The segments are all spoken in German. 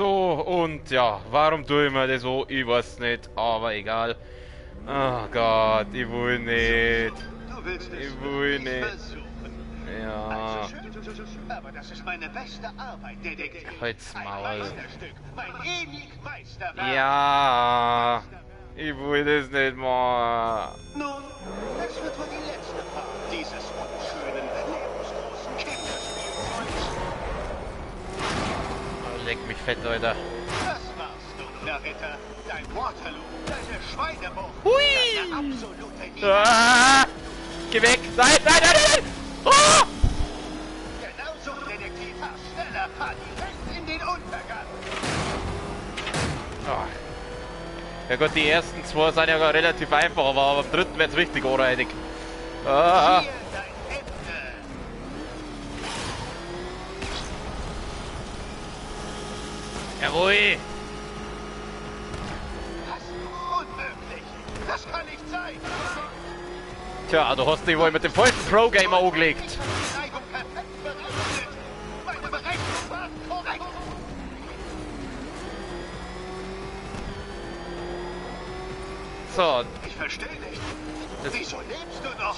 So, und ja, warum tue ich mir das so? Ich weiß nicht, aber egal. Oh Gott, ich will nicht. Du willst es Ich will wirklich nicht. versuchen. Ja, Also schön. Aber das ist meine beste Arbeit, Detektiv. halt's Ein Maul. Meisterstück. Mein ewig Meisterwerk. Ja, ich will das nicht machen. Nun, es wird wohl die letzte Part dieses unschönen, lebensgroßen Kinderspielzeugs. Oh, leck mich fett, Leute. Das war's, dunkler Ritter. Dein Waterloo, deine Schweinebucht, Hui! deine absolute Niederlage. Ah, geh weg! Nein, nein, nein, nein! Oh! Genauso, Detektiv, schneller, fahr direkt in den Untergang. Oh. Ja gut, die ersten zwei sind ja gar relativ einfach, aber beim dritten wird's richtig unreinig. Ah. Hier dein Ende. Jawohl! Was? Unmöglich. Das kann nicht sein. Tja, du hast dich wohl mit dem falschen Pro-Gamer angelegt. Ich habe die Neigung perfekt berechnet. Meine Berechnung war korrekt. So, Ich verstehe nicht. Das- Wieso lebst du noch?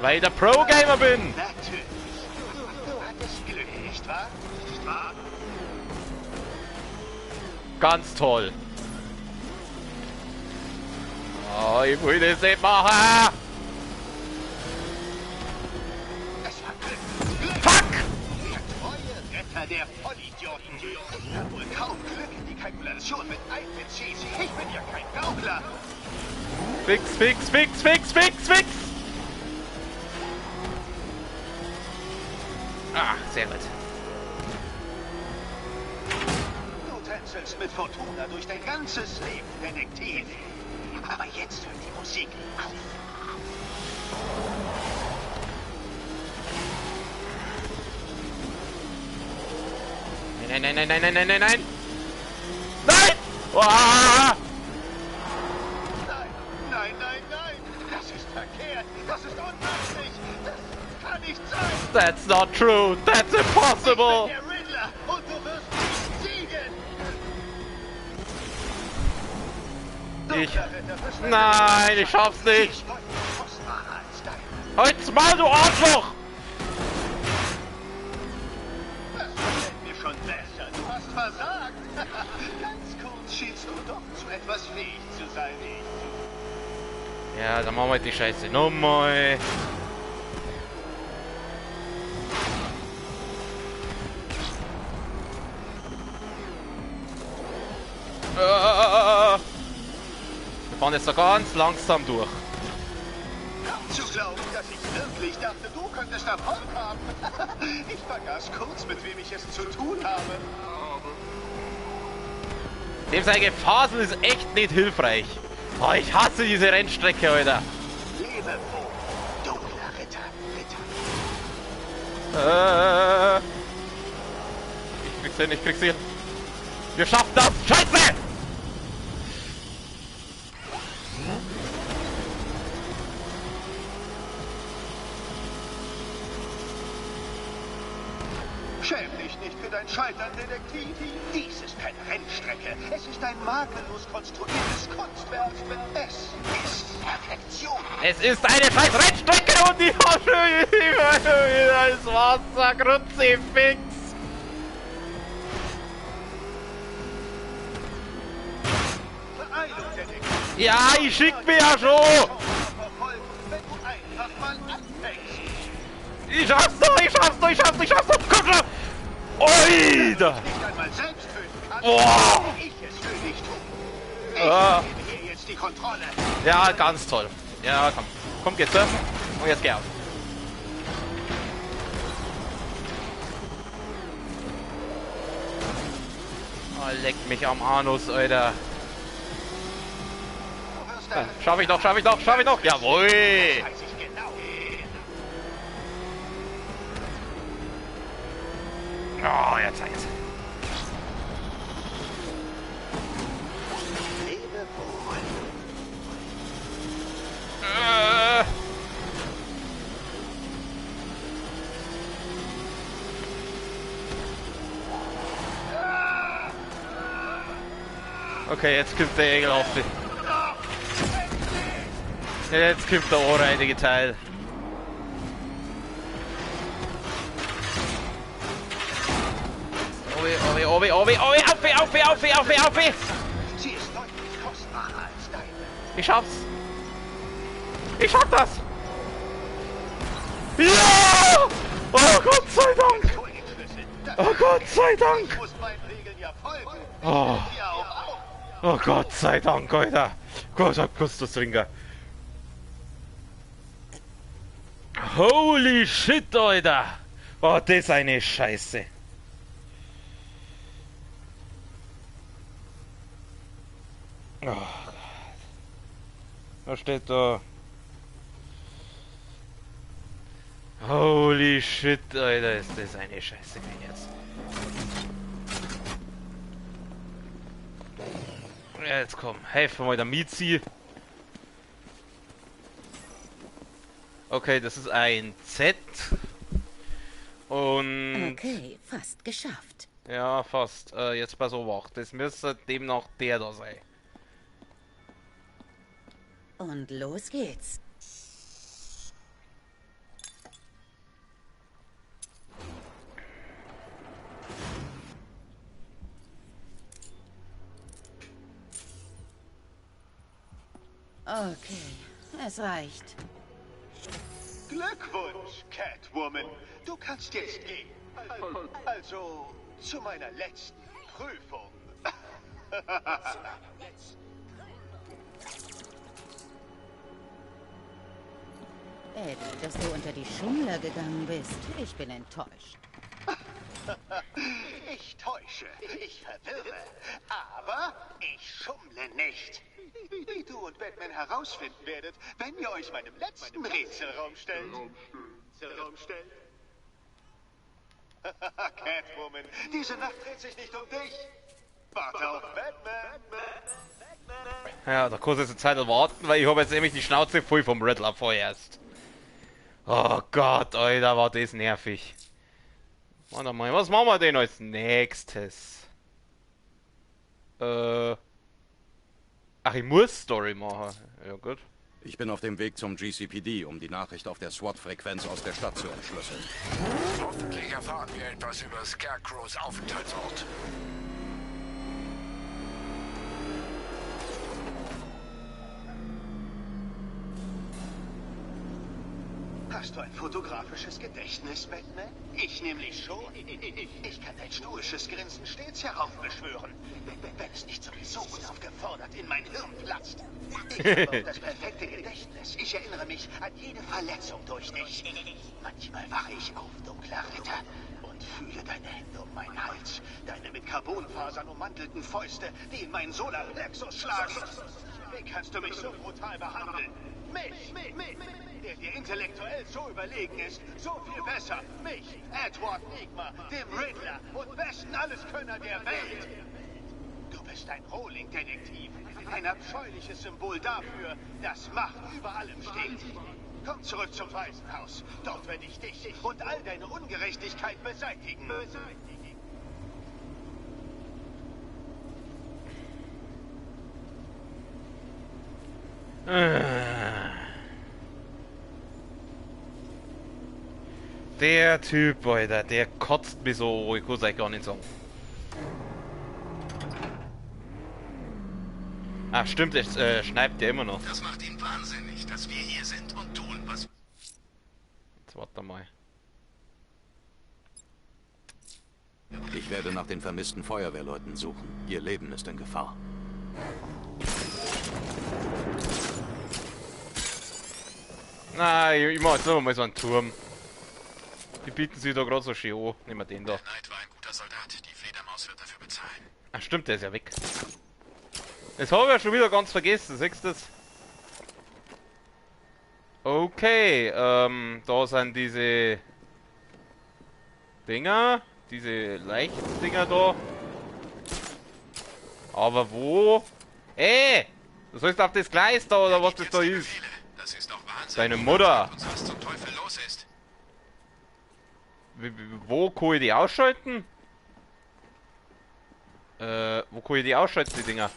weil ich der Pro-Gamer bin. Natürlich. Du hattest Glück, nicht wahr? Nicht wahr? Ganz toll. Oh, ich will das nicht machen. Es war Glück. Glück. Fuck! Der treue Retter der Vollidioten. Ich habe wohl kaum Glück in die Kalkulation mit einbeziehen. Ich bin ja kein Gaukler. Fix, fix, fix, fix, fix, fix! Ah, sehr gut. Du tänzelst mit Fortuna durch dein ganzes Leben, Detektiv. Aber jetzt hört die Musik auf. Nein, nein, nein, nein, nein, nein, nein, nein! Nein! Ah! Nein, nein, nein, nein. Das ist verkehrt. Das ist unmöglich. Das kann nicht sein. That's not true! That's Ich impossible! bin der Riddler und du wirst nicht siegen. Ich... Dunkler Ritter, verschwende Nein, ich schaff's die nicht! ist heute kostbarer als dein. Halt's mal, du Arschloch! Das gefällt mir schon besser. Du hast versagt. Ganz kurz schienst du doch zu etwas fähig zu sein wie ich. Ja, dann machen wir die Scheiße nochmal. Wir fahren jetzt da ganz langsam durch. Zu glauben, dass ich wirklich dachte, du könntest Erfolg haben. Ich vergaß kurz, mit wem ich es zu tun habe. Dem sein Gefasel ist echt nicht hilfreich. Oh, ich hasse diese Rennstrecke, Alter. Lebe wohl, dunkler Ritter, Ich krieg's hin, ich krieg's hin. Wir schaffen das! Scheiße! Schäm dich nicht für dein Scheitern, Detektiv. Dies ist keine Rennstrecke. Es ist ein makellos konstruiertes Kunstwerk. Es ist Perfektion. Es ist eine scheiß Rennstrecke und ich hab schon wieder als Wasser Kruzifix. Beeilung, Detektiv. Ja, ich schick mir ja schon. Verfolgen, wenn du einfach mal anfängst. Ich schaff's doch, ich schaff's doch, ich schaff's doch, ich schaff's doch. Komm schon. Oida. Nicht einmal selbst töten kannst, Boah. will ich es für dich tun. Ich Ah. gebe hier jetzt die Kontrolle. Ja, ganz toll. Ja, komm. Komm, geht's surfen. Und jetzt geh auf. Oh, leck mich am Anus, Alter. Du wirst da- Schaff ich noch, schaff ich noch, schaff ich noch. Jawohl. Weiß ich genau. Oh, jetzt, jetzt. Lebe wohl. Okay, jetzt kommt der ekelhafte. Jetzt kommt der anreitige Teil. Obi, auf! Sie ist deutlich kostbarer als deine. Ich schaff's! Ich schaff das! Ja! Oh Gott sei Dank! Oh Gott sei Dank! Ich muss meinen Regeln ja folgen. Oh, Ja, auch. oh Gott sei Dank, Alter! Gott hab Kustus trinken. Holy shit, Alter! Oh, das ist eine Scheiße. Oh Gott. Was steht da? Holy shit, Alter, ist das eine Scheiße jetzt. Jetzt komm, helfen wir der Mizi. Okay, das ist ein Z. Und... Okay, fast geschafft. Ja, fast. Jetzt pass auf, das müsste demnach der da sein. Und los geht's. Okay, es reicht. Glückwunsch, Catwoman. Du kannst jetzt gehen. Also, zu meiner letzten Prüfung. Eddie, dass du unter die Schummler gegangen bist. Ich bin enttäuscht. Ich täusche, ich verwirre, aber ich schummle nicht. Wie du und Batman herausfinden werdet, wenn ihr euch meinem letzten Rätselraum stellt. Catwoman, diese Nacht dreht sich nicht um dich. Warte auf Batman. Ja, da kann ich jetzt Zeit warten, weil ich habe jetzt nämlich die Schnauze voll vom Riddler vorerst. Oh Gott, Alter, war das nervig. Warte mal, was machen wir denn als nächstes? Ach, ich muss Story machen. Ja, gut. Ich bin auf dem Weg zum GCPD, um die Nachricht auf der SWAT-Frequenz aus der Stadt zu entschlüsseln. Hoffentlich erfahren wir etwas über Scarecrows Aufenthaltsort. Hast du ein fotografisches Gedächtnis, Batman? Ich nämlich schon. Ich kann dein stoisches Grinsen stets heraufbeschwören, wenn es nicht sowieso unaufgefordert in mein Hirn platzt. Ich habe auch das perfekte Gedächtnis. Ich erinnere mich an jede Verletzung durch dich. Manchmal wache ich auf, dunkler Ritter, und fühle deine Hände um meinen Hals, deine mit Carbonfasern ummantelten Fäuste, die in meinen Solarplexus schlagen. Wie kannst du mich so brutal behandeln? Mich, der dir intellektuell so überlegen ist, so viel besser. Mich, Edward Nigma, dem Riddler und besten Alleskönner der Welt. Du bist ein Rohling-Detektiv, ein abscheuliches Symbol dafür, dass Macht über allem steht. Komm zurück zum Waisenhaus. Dort werde ich dich und all deine Ungerechtigkeit beseitigen. Der Typ, Alter, der kotzt mich so, ich kann es eigentlich gar nicht sagen. Ach stimmt, es schneibt ja immer noch. Das macht ihn wahnsinnig, dass wir hier sind und tun, was... Jetzt warte mal. Ich werde nach den vermissten Feuerwehrleuten suchen. Ihr Leben ist in Gefahr. Nein, ich mach jetzt mal so einen Turm. Die bieten sich da gerade so schön an. Nehmen wir den da. Knight war ein guter Soldat. Die Fledermaus wird dafür bezahlen. Ach stimmt, der ist ja weg. Das habe ich ja schon wieder ganz vergessen, siehst du das? Okay, da sind diese Dinger, diese Leichtdinger da. Aber wo? Du sollst auf das Gleis da oder was das da ist. Das ist doch Wahnsinn. Deine Mutter. Und was zum Teufel los ist. Wo kann ich die ausschalten? Wo kann ich die ausschalten, die Dinger?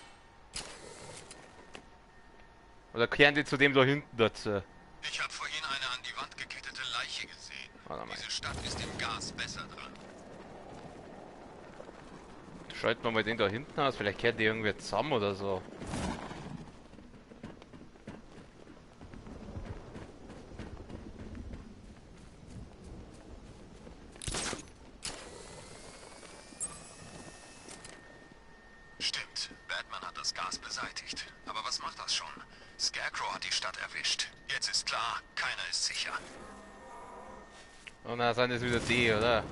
Oder kehren die zu dem da hinten dazu? Ich habe vorhin eine an die Wand gekettete Leiche gesehen. Warte mal. Diese Stadt ist im Gas besser dran. Schalten wir mal den da hinten aus, vielleicht kehren die irgendwie zusammen oder so. Stimmt, Batman hat das Gas beseitigt. Aber was macht das schon? Scarecrow hat die Stadt erwischt. Jetzt ist klar, keiner ist sicher. Und dann sind es wieder die, oder?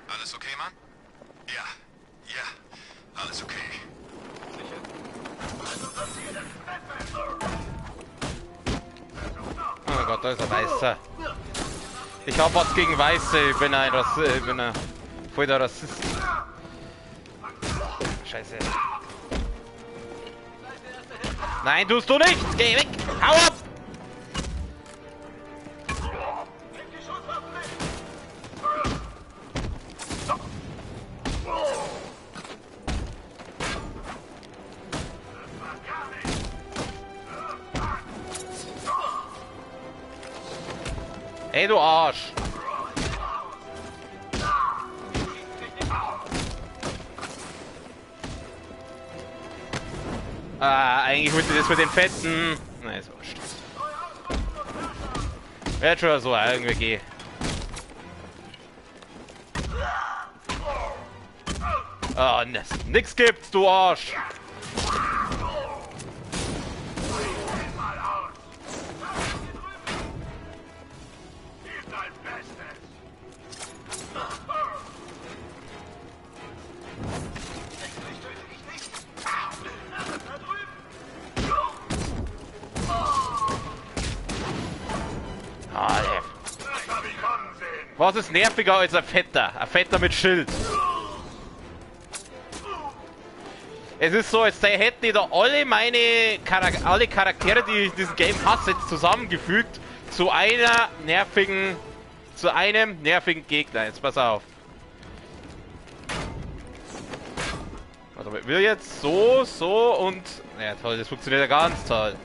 Alles okay, Mann? Ja, alles okay. Oh mein Gott, da ist ein Weißer. Ich hab was gegen Weiße, ich bin ein voll der Rassist. Scheiße. Nein, tust du nicht! Geh weg! Hau ab! Ey, du Arsch! Eigentlich wollte ich das mit den Fetten. Nein, ist wurscht. Wird schon so irgendwie gehen. Ah, nix gibt's, du Arsch! Was ist nerviger als ein Fetter? Ein Fetter mit Schild. Es ist so, als hätten die da alle alle Charaktere, die ich in diesem Game hasse, jetzt zusammengefügt zu einem nervigen Gegner. Jetzt pass auf. Warte mal, will jetzt so und... Ja toll, das funktioniert ja ganz toll.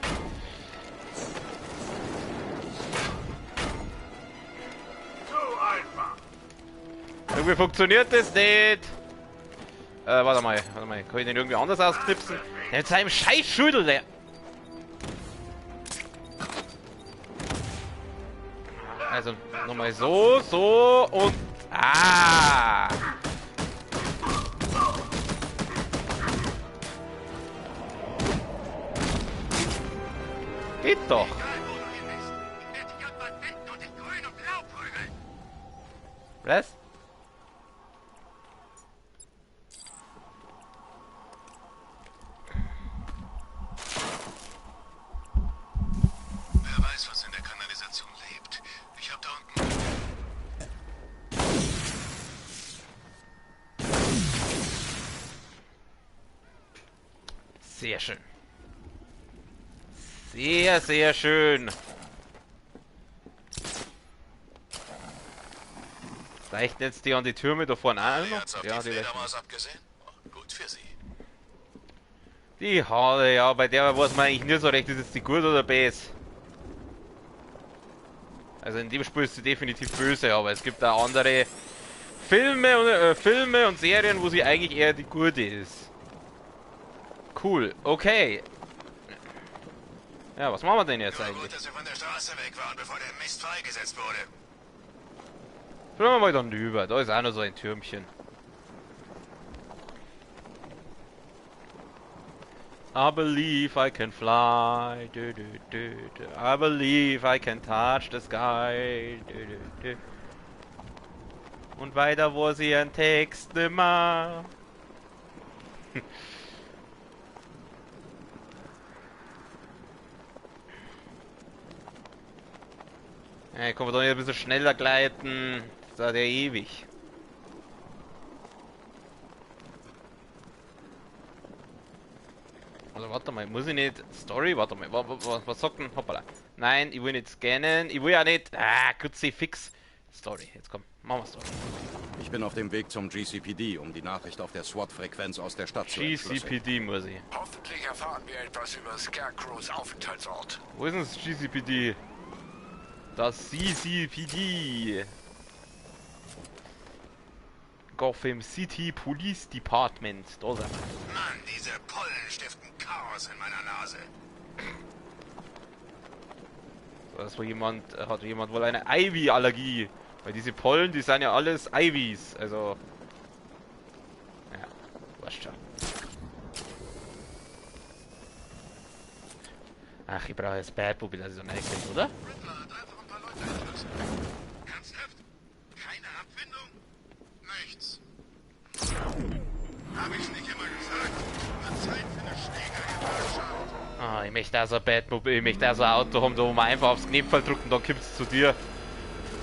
Irgendwie funktioniert das nicht. Warte mal. Kann ich den irgendwie anders ausknipsen? Der mit seinem scheiß Schüttel, der... Also, nochmal so und... Ah! Geht doch. Was? Wer weiß, was in der Kanalisation lebt. Ich hab da unten... Sehr schön. Sehr, sehr schön. Reicht jetzt die an die Türme da vorne an? Ja, die abgesehen. Gut für sie. Die Haare, ja, bei der weiß man eigentlich nicht so recht, ist jetzt die gut oder böse. Also in dem Spiel ist sie definitiv böse, aber es gibt auch andere Filme und Serien, wo sie eigentlich eher die gute ist. Cool, okay. Ja, was machen wir denn jetzt eigentlich? Gut, dass wir von der Straße weg waren, bevor der Mist freigesetzt wurde. Schauen wir mal dann rüber, da ist auch noch so ein Türmchen. I believe I can fly, du, du, du, du. I believe I can touch the sky, du, du, du. Und weiter wo sie ihren Text nimmer. Ja, kann man doch nicht ein bisschen schneller gleiten. Das dauert ja ewig. Also warte mal, muss ich nicht... Story? Warte mal, was sagt denn? Hoppala. Nein, ich will nicht scannen. Ich will ja nicht... Ah, kurz fix. Story, jetzt komm, machen wir Story. Ich bin auf dem Weg zum GCPD, um die Nachricht auf der SWAT-Frequenz aus der Stadt zu entschlüsseln. GCPD muss ich. Hoffentlich erfahren wir etwas über Scarecrows Aufenthaltsort. Wo ist denn das GCPD? Das CCPD. Gotham City Police Department. Da sind wir. Mann, diese Pollen stiften Chaos in meiner Nase. Das ist wohl hat jemand wohl eine Ivy-Allergie. Weil diese Pollen, die sind ja alles Ivys. Also. Ja, weißt schon. Ach, ich brauche jetzt Bad Mobil, das ist so nice, oder? Riddler hat einfach ein paar Leute entschlüsselt. Ernsthaft? Keine Abfindung? Nichts. Hab ich's nicht immer gesagt? Eine Zeit für eine Schlägergewerkschaft. Ah, ich möchte also Bad Mobil, ich möchte also ein Auto haben, da wo man einfach aufs Knopfball drückt und dann kommt's zu dir.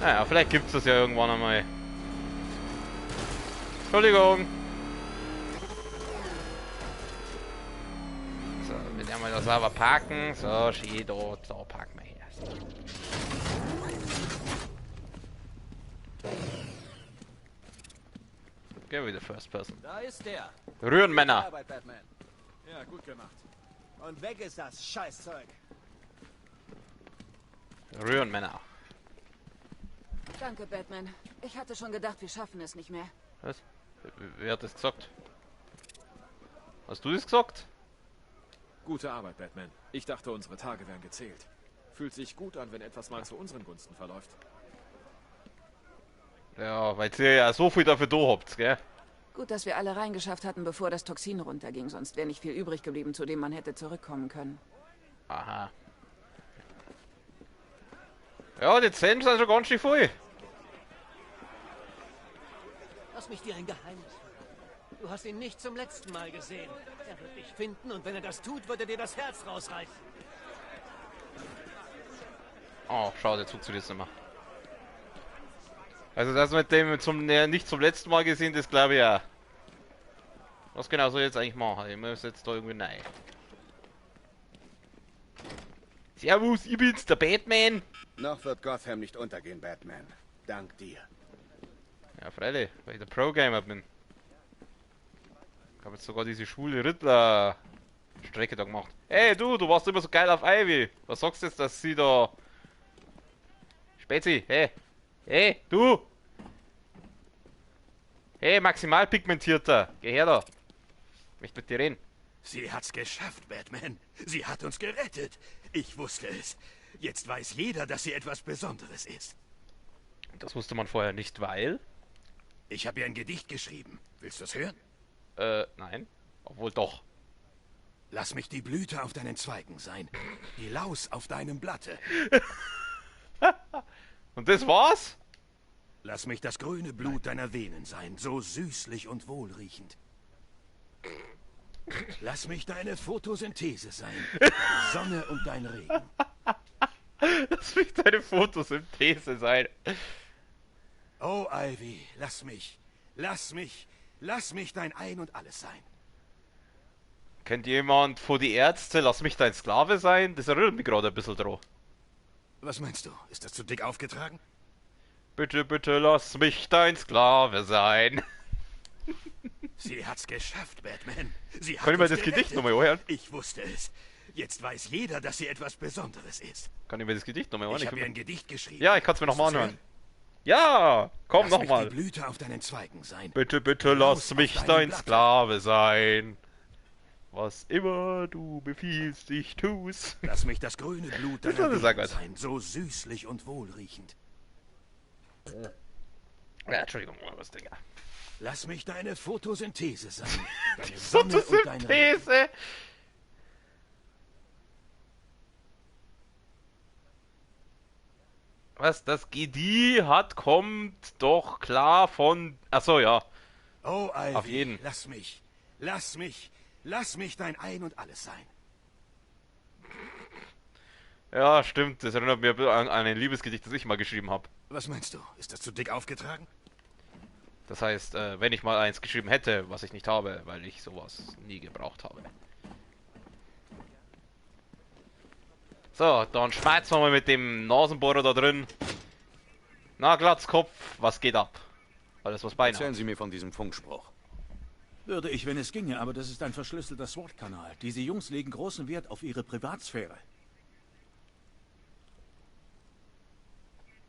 Naja, vielleicht gibt's das ja irgendwann einmal. Entschuldigung. So, wir werden mal da sauber parken. So, schön dort, da parken wir erst. Geh wieder First Person. Da ist der. Rührenmänner. Arbeit, Batman. Ja, gut gemacht. Und weg ist das Scheißzeug. Rührenmänner. Danke, Batman. Ich hatte schon gedacht, wir schaffen es nicht mehr. Was? Wer hat das gesagt? Hast du das gesagt? Gute Arbeit, Batman. Ich dachte, unsere Tage wären gezählt. Fühlt sich gut an, wenn etwas mal zu unseren Gunsten verläuft. Ja, weil ihr ja so viel dafür da habt, gell? Gut, dass wir alle reingeschafft hatten, bevor das Toxin runterging. Sonst wäre nicht viel übrig geblieben, zu dem man hätte zurückkommen können. Aha. Ja, die Zellen sind schon ganz schön voll. Lass mich dir ein Geheimnis verraten. Du hast ihn nicht zum letzten Mal gesehen. Er wird dich finden und wenn er das tut, wird er dir das Herz rausreißen. Oh, schade, jetzt funktioniert es nicht mehr. Also das mit dem nicht zum letzten Mal gesehen, das glaube ich ja. Was genau soll ich jetzt eigentlich machen? Ich muss jetzt da irgendwie rein. Servus, ich bin's, der Batman. Noch wird Gotham nicht untergehen, Batman. Dank dir. Ja, freilich, weil ich der Pro-Gamer bin. Ich habe jetzt sogar diese schwule Riddler-Strecke da gemacht. Hey du warst immer so geil auf Ivy. Was sagst du jetzt, dass sie da... Spezi, hey. Hey, du! Hey, maximal pigmentierter. Geh her da. Ich möchte mit dir reden. Sie hat's geschafft, Batman. Sie hat uns gerettet. Ich wusste es. Jetzt weiß jeder, dass sie etwas Besonderes ist. Das wusste man vorher nicht, weil... Ich habe ihr ein Gedicht geschrieben. Willst du's hören? Nein. Obwohl doch. Lass mich die Blüte auf deinen Zweigen sein. Die Laus auf deinem Blatte. Und das war's? Lass mich das grüne Blut deiner Venen sein. So süßlich und wohlriechend. Lass mich deine Photosynthese sein. Deine Sonne und dein Regen. Lass mich deine Photosynthese sein. Oh, Ivy, lass mich dein Ein und Alles sein. Kennt jemand vor die Ärzte, lass mich dein Sklave sein? Das erinnert mich gerade ein bisschen dran. Was meinst du? Ist das zu dick aufgetragen? Bitte, bitte, lass mich dein Sklave sein. Sie hat's geschafft, Batman. Sie hat Kann ich mir uns das Gedicht gerettet. nochmal hören? Ich wusste es. Jetzt weiß jeder, dass sie etwas Besonderes ist. Kann ich mir das Gedicht nochmal hören? Ich habe ihr ein Gedicht geschrieben. Ja, ich kann es mir nochmal Willst du's anhören. Ja, komm Lass mich nochmal. die Blüte auf deinen Zweigen sein. Bitte, bitte, lass mich dein Sklave sein. Was immer du befiehlst, ich tu's. Lass mich das grüne Blut Das deiner soll ich sagen, Venen was? sein. So süßlich und wohlriechend. Ja, Entschuldigung, was, Digga. Lass mich deine Photosynthese sein. Deine Sonne und dein Regen. Photosynthese. Was, das GD kommt doch klar von... Achso, ja. Oh, Ivy, Auf jeden. Lass mich dein Ein und Alles sein. Ja, stimmt. Das erinnert mich an ein Liebesgedicht, das ich mal geschrieben habe. Was meinst du? Ist das zu dick aufgetragen? Das heißt, wenn ich mal eins geschrieben hätte, was ich nicht habe, weil ich sowas nie gebraucht habe. So, dann schmeißen wir mal mit dem Nasenbohrer da drin. Na, Glatzkopf, was geht ab? Alles was Beine Erzählen hat. Sie mir von diesem Funkspruch. Würde ich, wenn es ginge, aber das ist ein verschlüsselter SWAT-Kanal. Diese Jungs legen großen Wert auf ihre Privatsphäre.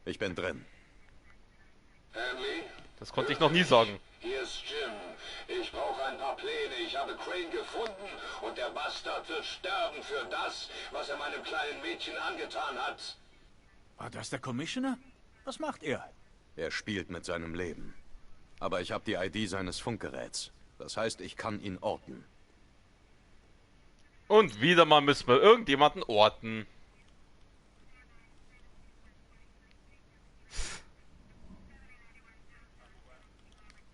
Ich bin drin. Hanley? Das konnte ich noch nie sagen. Hier ist Jim. Ich brauche ein paar Pläne. Ich habe Crane gefunden und der Bastard wird sterben für das, was er meinem kleinen Mädchen angetan hat. War das der Commissioner? Was macht er? Er spielt mit seinem Leben. Aber ich habe die ID seines Funkgeräts. Das heißt, ich kann ihn orten. Und wieder mal müssen wir irgendjemanden orten.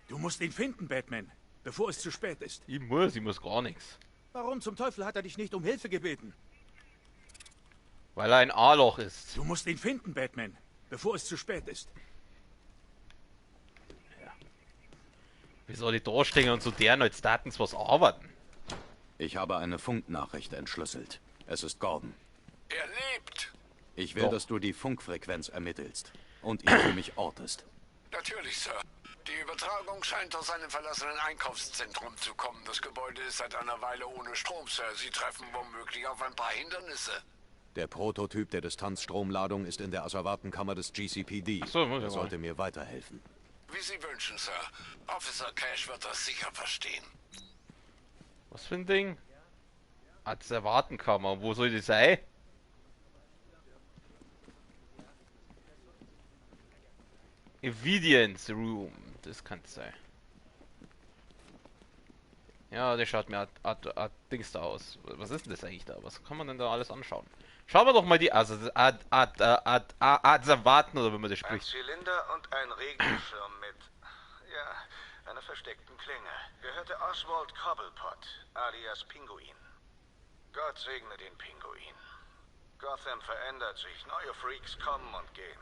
Du musst ihn finden, Batman, bevor es zu spät ist. Ich muss gar nichts. Warum zum Teufel hat er dich nicht um Hilfe gebeten? Weil er ein A-Loch ist. Du musst ihn finden, Batman, bevor es zu spät ist. Wie soll ich da stehen und zu deren als Datens was arbeiten? Ich habe eine Funknachricht entschlüsselt. Es ist Gordon. Er lebt. Ich will, Doch. dass du die Funkfrequenz ermittelst und ihn für mich ortest. Natürlich, Sir. Die Übertragung scheint aus einem verlassenen Einkaufszentrum zu kommen. Das Gebäude ist seit einer Weile ohne Strom, Sir. Sie treffen womöglich auf ein paar Hindernisse. Der Prototyp der Distanzstromladung ist in der Asservatenkammer des GCPD. Ach so, muss ich Er mal. sollte mir weiterhelfen. Wie Sie wünschen, Sir. Officer Cash wird das sicher verstehen. Was für ein Ding? Als Erwartenkammer. Wo soll die sein? Evidence Room. Das kann es sein. Ja, der schaut mir Dings da aus. Was ist denn das eigentlich da? Was kann man denn da alles anschauen? Schauen wir doch mal die Asservaten oder wie man das Ein spricht. Zylinder und ein Regenschirm mit, ja, einer versteckten Klinge. Gehörte Oswald Cobblepot, alias Pinguin. Gott segne den Pinguin. Gotham verändert sich, neue Freaks kommen und gehen.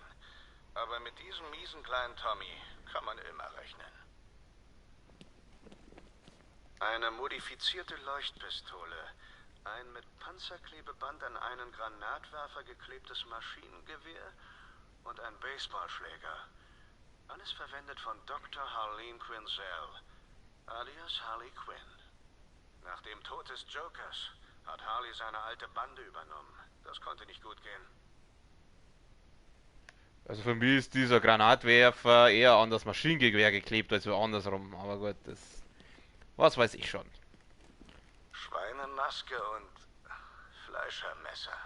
Aber mit diesem miesen kleinen Tommy kann man immer rechnen. Eine modifizierte Leuchtpistole, ein mit Panzerklebeband an einen Granatwerfer geklebtes Maschinengewehr und ein Baseballschläger. Alles verwendet von Dr. Harleen Quinzel, alias Harley Quinn. Nach dem Tod des Jokers hat Harley seine alte Bande übernommen. Das konnte nicht gut gehen. Also für mich ist dieser Granatwerfer eher an das Maschinengewehr geklebt als andersrum. Aber gut, das... Was weiß ich schon. Schweinemaske und Fleischermesser.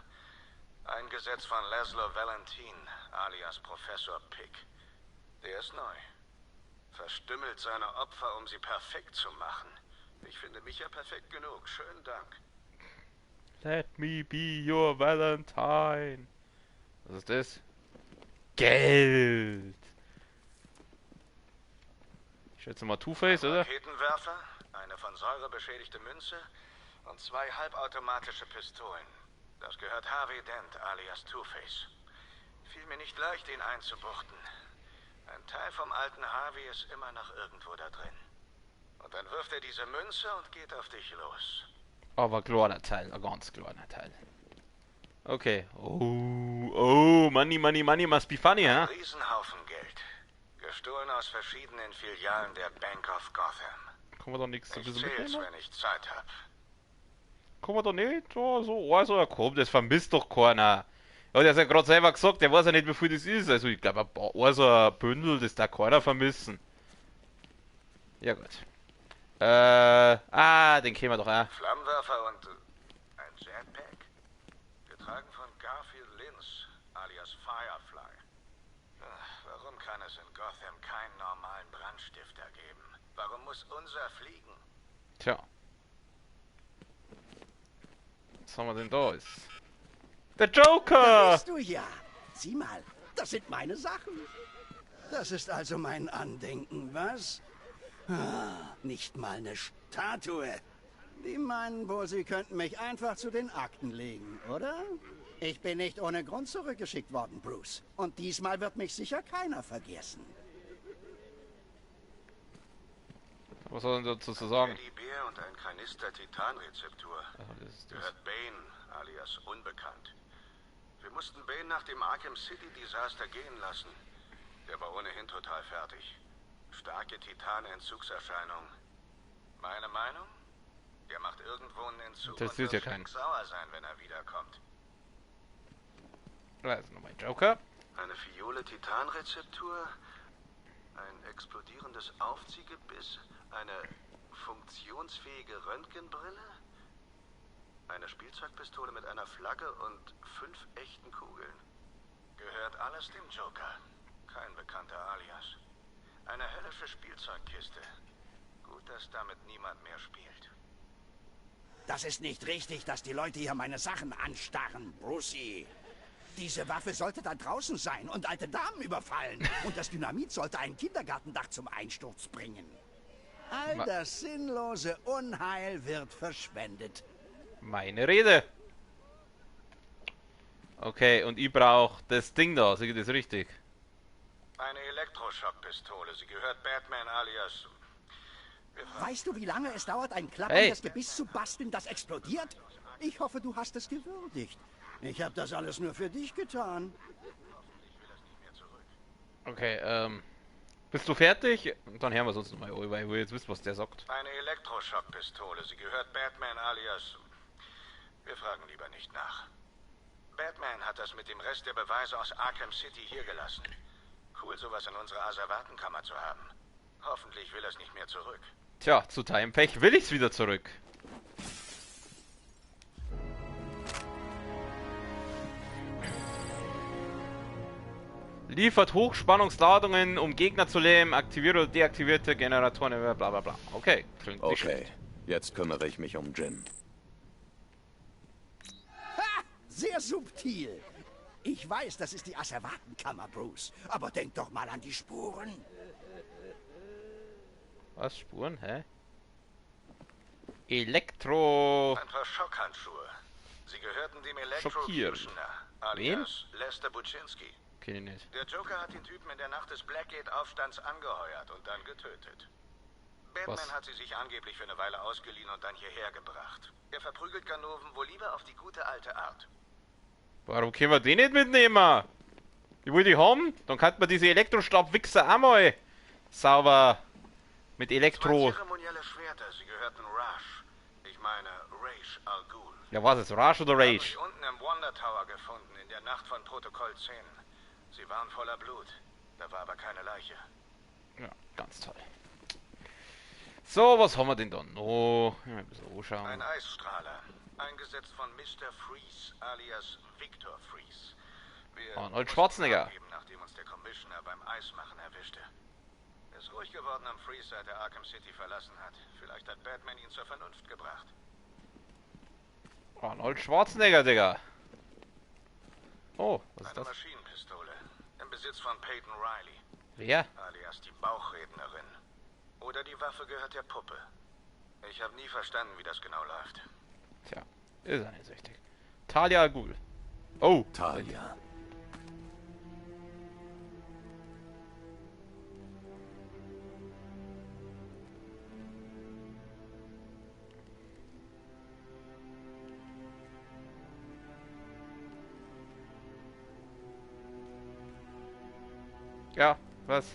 Eingesetzt von Laszlo Valentin, alias Professor Pick. Der ist neu. Verstümmelt seine Opfer, um sie perfekt zu machen. Ich finde mich ja perfekt genug. Schönen Dank. Let me be your Valentine. Was ist das? Geld. Ich schätze mal Two-Face, oder? Raketenwerfer, eine von Säure beschädigte Münze und 2 halbautomatische Pistolen. Das gehört Harvey Dent, alias Two-Face. Fiel mir nicht leicht, ihn einzubuchten. Ein Teil vom alten Harvey ist immer noch irgendwo da drin. Und dann wirft er diese Münze und geht auf dich los. Aber kleiner Teil, ein ganz kleiner Teil. Okay. Oh, money must be funny, Ein hä? Riesenhaufen Geld. Gestohlen aus verschiedenen Filialen der Bank of Gotham. Kann man doch nichts ein Ich bisschen zähl's, mitnehmen? wenn ich Zeit hab. Kann man doch nicht so, also komm, das vermisst doch keiner. Ja, der hat ja gerade selber gesagt, der weiß ja nicht, wie viel das ist. Also ich glaube, so ein Bündel, das darf keiner vermissen. Ja gut. Den kennen wir doch auch. Flammenwerfer und ein Jetpack. Getragen von Garfield Linz, alias Firefly. Warum kann es in Gotham keinen normalen Brandstifter geben? Warum muss unser fliegen? Tja. Was haben wir denn da? Ist der Joker! Bist du ja. Sieh mal, das sind meine Sachen. Das ist also mein Andenken, was? Nicht mal eine Statue. Die meinen wohl, sie könnten mich einfach zu den Akten legen, oder? Ich bin nicht ohne Grund zurückgeschickt worden, Bruce. Und diesmal wird mich sicher keiner vergessen. Was soll denn dazu zu sagen? Teddybär und ein Kanister Titanrezeptur. Das ist das. Gehört Bane, alias Unbekannt. Wir mussten Bane nach dem Arkham City Desaster gehen lassen. Der war ohnehin total fertig. Starke Titanentzugserscheinung. Meine Meinung? Der macht irgendwo einen Entzug Das und ist wird ja kein. sauer sein, wenn er wiederkommt. Da ist nochmal ein Joker. Eine Fiole Titanrezeptur, ein explodierendes Aufziehgebiss, eine funktionsfähige Röntgenbrille, eine Spielzeugpistole mit einer Flagge und 5 echten Kugeln. Gehört alles dem Joker. Kein bekannter Alias. Eine höllische Spielzeugkiste. Gut, dass damit niemand mehr spielt. Das ist nicht richtig, dass die Leute hier meine Sachen anstarren, Brucey. Diese Waffe sollte da draußen sein und alte Damen überfallen. Und das Dynamit sollte ein Kindergartendach zum Einsturz bringen. All das sinnlose Unheil wird verschwendet. Meine Rede. Okay, und ich brauche das Ding da, sehe ich das richtig? Eine Elektroschockpistole. Sie gehört Batman alias... Weißt du, wie lange es dauert, ein klapperndes Gebiss zu basteln, das explodiert? Ich hoffe, du hast es gewürdigt. Ich habe das alles nur für dich getan. Okay, bist du fertig? Dann hören wir es uns nochmal, weil ich will jetzt wissen, was der sagt. Eine Elektroschockpistole. Sie gehört Batman alias... Wir fragen lieber nicht nach. Batman hat das mit dem Rest der Beweise aus Arkham City hier gelassen. Cool, sowas in unserer Asservatenkammer zu haben. Hoffentlich will er es nicht mehr zurück. Tja, zu deinem Pech will ich's wieder zurück. Liefert Hochspannungsladungen, um Gegner zu lähmen, aktiviert oder deaktivierte Generatoren, bla bla bla. Okay, klingt nicht schlecht. Jetzt kümmere ich mich um Jin. Ha! Sehr subtil. Ich weiß, das ist die Asservatenkammer, Bruce. Aber denk doch mal an die Spuren. Was? Spuren? Hä? Elektro... Ein paar Schockhandschuhe. Sie gehörten dem Schockieren. Electrocutioner, alias Lester Buczynski. Kenn ich nicht. Der Joker hat den Typen in der Nacht des Blackgate-Aufstands angeheuert und dann getötet. Batman hat sie sich angeblich für eine Weile ausgeliehen und dann hierher gebracht. Er verprügelt Ganoven wohl lieber auf die gute alte Art. Warum können wir den nicht mitnehmen? Ich will die haben, dann kann man diese Elektrostab-Wichser auch mal sauber mit Elektro... Zwei zeremonielle Schwerter, sie gehörten Ra's. Ich meine, Ra's al Ghul. Ja, was ist Ra's oder Haben Rage? sie unten im Wonder Tower gefunden, in der Nacht von Protokoll 10. Sie waren voller Blut. Da war aber keine Leiche. Ja, ganz toll. So, was haben wir denn dann? Oh, ein bisschen anschauen. Ein Eisstrahler. Eingesetzt von Mr. Freeze, alias Victor Freeze. Wir Arnold Schwarzenegger. mussten nachgeben, nachdem uns der Commissioner beim Eismachen erwischte. Er ist ruhig geworden am Freeze, seit er Arkham City verlassen hat. Vielleicht hat Batman ihn zur Vernunft gebracht. Arnold Schwarzenegger, Digga. Oh, was ist Eine das? Maschinenpistole. Im Besitz von Peyton Riley. Wer? Alias die Bauchrednerin. Oder die Waffe gehört der Puppe. Ich habe nie verstanden, wie das genau läuft. Tja, ist ja nicht so richtig. Talia al Ghul. Oh, Talia. Ja, was?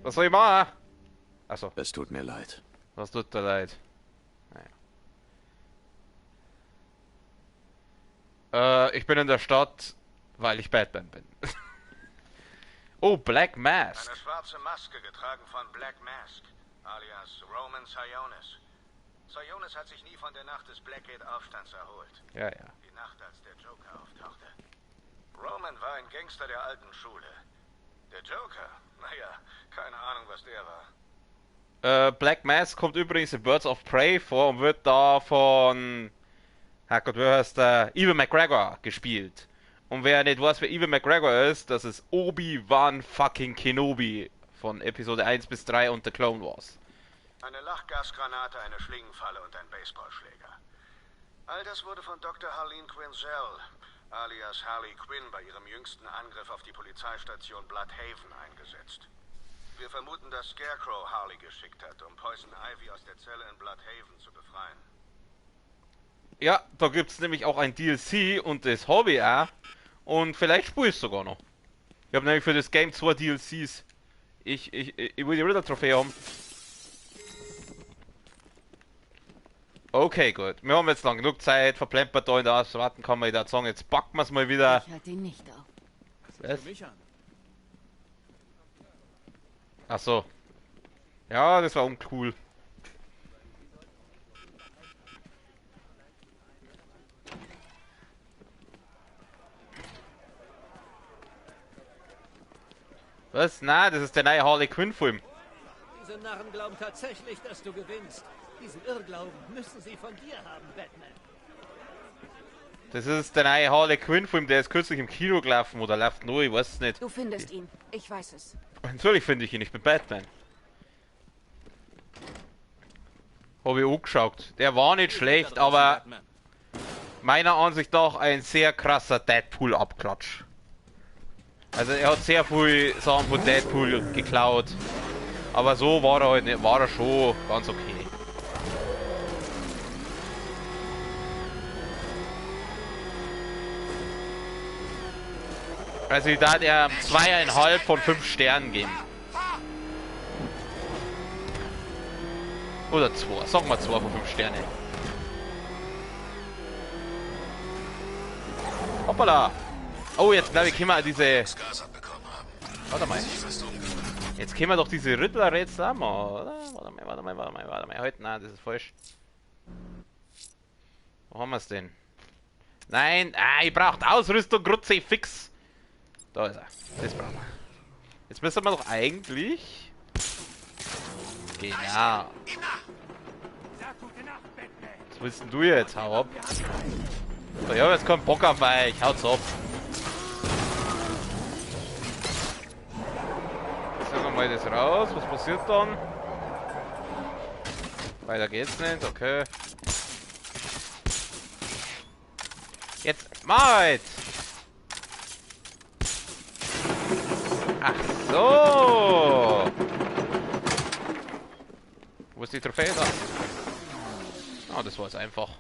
Was soll ich machen? Achso. Es tut mir leid. Was tut dir leid? Naja. Ich bin in der Stadt, weil ich Batman bin. Oh, Black Mask. Eine schwarze Maske getragen von Black Mask, alias Roman Sionis. Sionis hat sich nie von der Nacht des Blackgate-Aufstands erholt. Ja, ja. Die Nacht, als der Joker auftauchte. Roman war ein Gangster der alten Schule. Der Joker? Naja, keine Ahnung, was der war. Black Mask kommt übrigens in Birds of Prey vor und wird da von... Herrgott, wie heißt der? Ewan McGregor gespielt. Und wer nicht weiß, wer Ewan McGregor ist, das ist Obi-Wan fucking Kenobi von Episode 1 bis 3 und The Clone Wars. Eine Lachgasgranate, eine Schlingenfalle und ein Baseballschläger. All das wurde von Dr. Harleen Quinzel, alias Harley Quinn, bei ihrem jüngsten Angriff auf die Polizeistation Bloodhaven eingesetzt. Wir vermuten, dass Scarecrow Harley geschickt hat, um Poison Ivy aus der Zelle in Bloodhaven zu befreien. Ja, da gibt es nämlich auch ein DLC und das habe ich auch. Und vielleicht spiele ich es sogar noch. Ich habe nämlich für das Game 2 DLCs Ich will die Riddler-Trophäe haben. Okay, gut. Wir haben jetzt lang genug Zeit, verplempert da in der Warten kann man da sagen, jetzt packen wir es mal wieder. Ich halte ihn nicht auf. Was? Ach so. Ja, das war uncool. Was? Na, das ist der neue Harley Quinn Film. Diese Narren glauben tatsächlich, dass du gewinnst. Diesen Irrglauben müssen sie von dir haben, Batman. Das ist der neue Harley Quinn Film, der ist kürzlich im Kino gelaufen oder läuft neu, ich weiß es nicht. Du findest ihn. Ich weiß es. Natürlich finde ich ihn, ich bin Batman. Habe ich angeschaut. Der war nicht schlecht, aber meiner Ansicht nach ein sehr krasser Deadpool-Abklatsch. Also er hat sehr viel Sachen von Deadpool geklaut. Aber so war er halt nicht, war er schon ganz okay. Also ich darf er 2,5 von 5 Sternen geben. Oder 2, sag mal 2 von 5 Sterne. Hoppala! Oh, jetzt glaube ich, können wir diese... Warte mal. Jetzt können wir doch diese Riddler-Rätsel auch mal, oder? Warte mal. Halt, nein, das ist falsch. Wo haben wir es denn? Nein, ich brauche Ausrüstung, Grutze, fix. Da ist er. Das brauchen wir. Jetzt müssen wir doch eigentlich... Genau. Was willst denn du jetzt? Hau ab. So, ich hab jetzt keinen Bock auf euch. Haut's ab. Jetzt nehmen wir mal das raus. Was passiert dann? Weiter geht's nicht. Okay. Jetzt mal! Ach so! Wo ist die Trophäe da? Oh, das war jetzt einfach.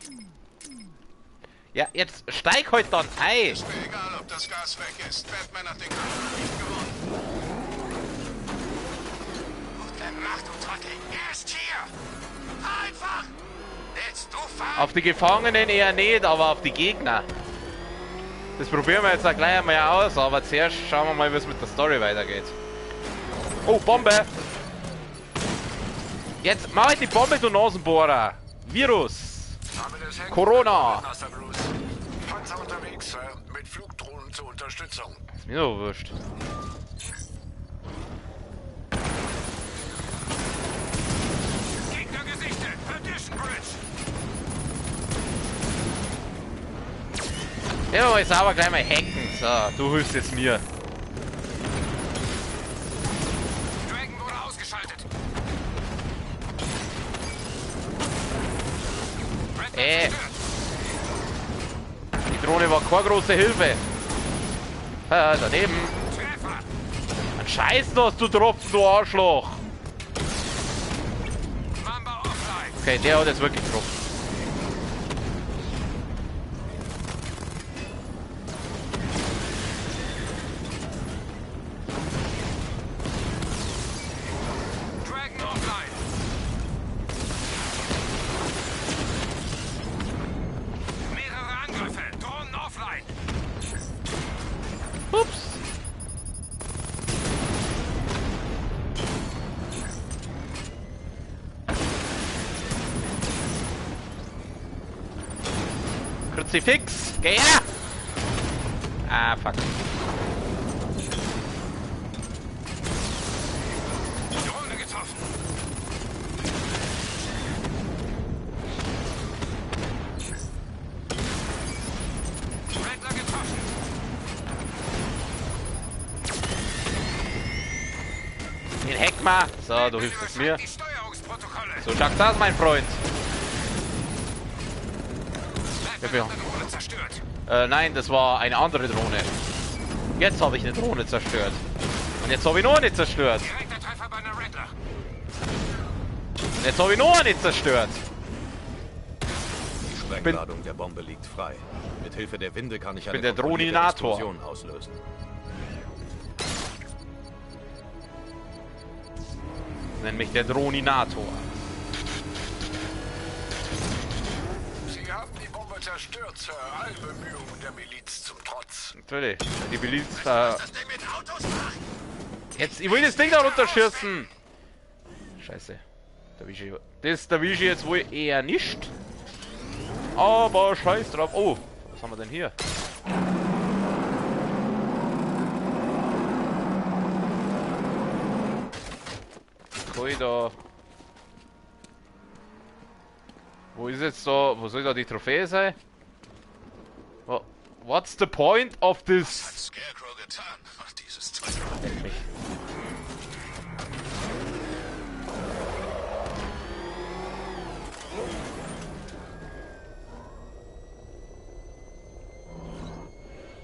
Ja, jetzt steig heute dann ein! Ist mir egal, ob das Gas weg ist. Batman hat den Kampf nicht gewonnen. Gute Nacht, du Trottel. Er ist hier! Einfach! Willst du fahren? Auf die Gefangenen eher nicht, aber auf die Gegner. Das probieren wir jetzt auch gleich einmal aus, aber zuerst schauen wir mal, wie es mit der Story weitergeht. Oh, Bombe! Jetzt mach ich die Bombe, du Nasenbohrer! Virus! Corona! Panzer unterwegs, Sir. Mit Flugdrohnen zur Unterstützung. Ist mir doch wurscht. Gegner gesichtet! Perdition Bridge! Ja, jetzt aber gleich mal hacken. So, du hilfst jetzt mir. Dragon wurde ausgeschaltet. Die Drohne war keine große Hilfe. Daneben. Ein Scheiß los, du Tropfen, du Arschloch. Okay, der hat jetzt wirklich getroffen. Kruzifix! Geh her! Ah, fuck. Drohne getroffen. Rattler getroffen. Den Heck mal! So, du hilfst es mir. So schaut's aus, mein Freund. Nein, das war eine andere Drohne. Jetzt habe ich eine Drohne zerstört. Und jetzt habe ich noch eine zerstört. Und jetzt habe ich noch eine zerstört. Die Sprengladung der Bombe liegt frei. Mit Hilfe der Winde kann ich eine der kontrollierte Drohninator. Explosion auslösen. nennt mich der Droninator. Sie haben die Bombe zerstört, Sir. Alle Bemühungen der Miliz zum Trotz. Natürlich. Die Miliz Jetzt, ich will das Ding da runterschießen. Scheiße. Das erwische ich jetzt wohl eher nicht. Aber scheiß drauf. Oh, was haben wir denn hier? Da. Wo ist jetzt da? Wo soll da die Trophäe sein? What's the point of this? Was hat Scarecrow getan? Ach, dieses Zeug.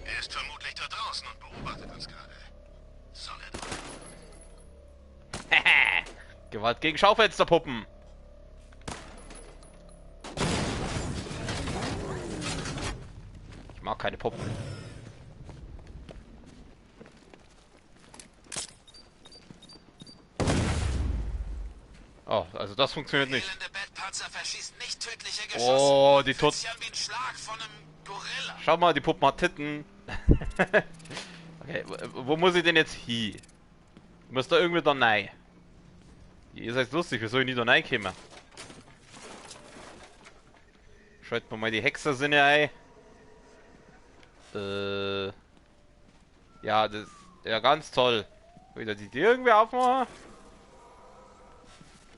Er ist vermutlich da draußen und beobachtet uns gerade. Soll er doch. Gewalt gegen Schaufensterpuppen. Ich mag keine Puppen. Oh, also das funktioniert nicht. Oh, die Tut. Schau mal, die Puppen hat Titten. Okay, wo muss ich denn jetzt hin? Ich muss da irgendwie da rein. Ihr seid lustig, wieso ich nicht da reinkomme? Schalten wir mal die Hexersinne ein. Ja, das. Ja, ganz toll. Wieder die irgendwie aufmachen.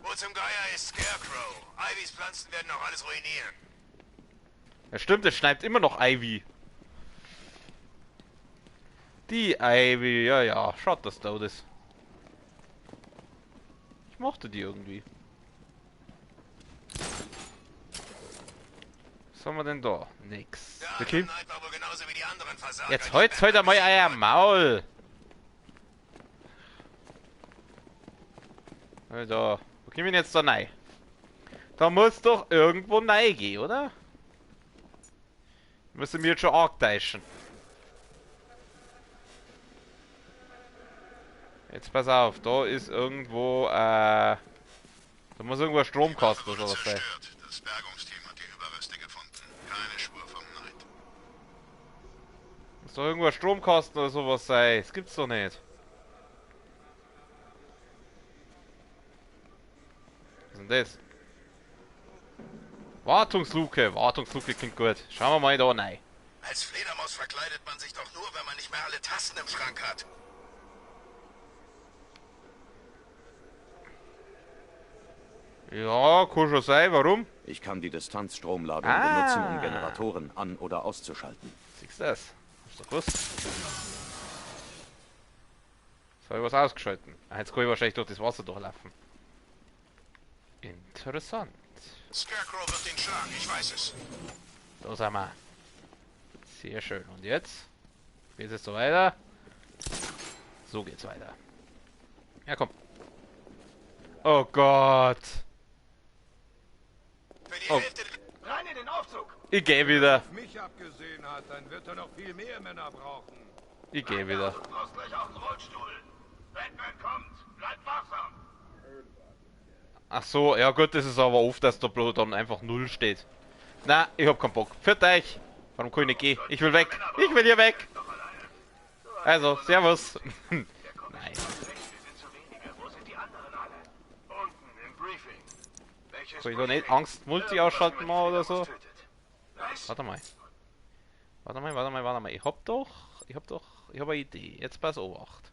Wo zum Geier ist Scarecrow? Ivys Pflanzen werden noch alles ruinieren. Ja, stimmt, es schneidet immer noch Ivy. Die Ivy, ja, ja. Schaut, dass da ist. Ich mochte die irgendwie. Was haben wir denn da? Nix. Okay. Jetzt heute mal euer Maul. Da. Wo kommen wir jetzt da rein? Da muss doch irgendwo rein gehen, oder? Müssen wir jetzt schon arg täuschen. Jetzt pass auf, da ist irgendwo, da muss irgendwo ein Stromkasten oder was sein. Das Bergungsteam hat die Überreste gefunden. Keine Spur vom Neid. Muss doch irgendwo ein Stromkasten oder sowas sein. Das gibt's doch nicht. Was ist denn das? Wartungsluke. Wartungsluke klingt gut. Schauen wir mal da rein. Als Fledermaus verkleidet man sich doch nur, wenn man nicht mehr alle Tasten im Schrank hat. Ja, kann schon sein. Warum? Ich kann die Distanzstromladung benutzen, um Generatoren an- oder auszuschalten. Siehst du das? Hast du gewusst? Jetzt habe ich was ausgeschalten. Jetzt kann ich wahrscheinlich durch das Wasser durchlaufen. Interessant. Scarecrow wird ihn schlagen, ich weiß es. Da sind wir. Sehr schön. Und jetzt? Geht es so weiter? So geht's weiter. Ja, komm. Oh Gott. Oh. Rein in den Aufzug. Ich geh wieder. Mich abgesehen hat, dann wird er noch viel mehr Männer brauchen. Ich geh wieder. Du brauchst gleich auch einen Rollstuhl. Batman kommt, bleib wachsam. Ach so, ja gut, das ist aber oft, dass der Blut dann einfach 0 steht. Na, ich hab keinen Bock. Für euch. Warum kann ich nicht gehen? Ich will weg. Ich will hier weg. Also, servus. Nein. Kann ich da nicht Angst Multi ausschalten mal oder so? Warte mal. Warte mal. Ich hab eine Idee. Jetzt pass Obacht.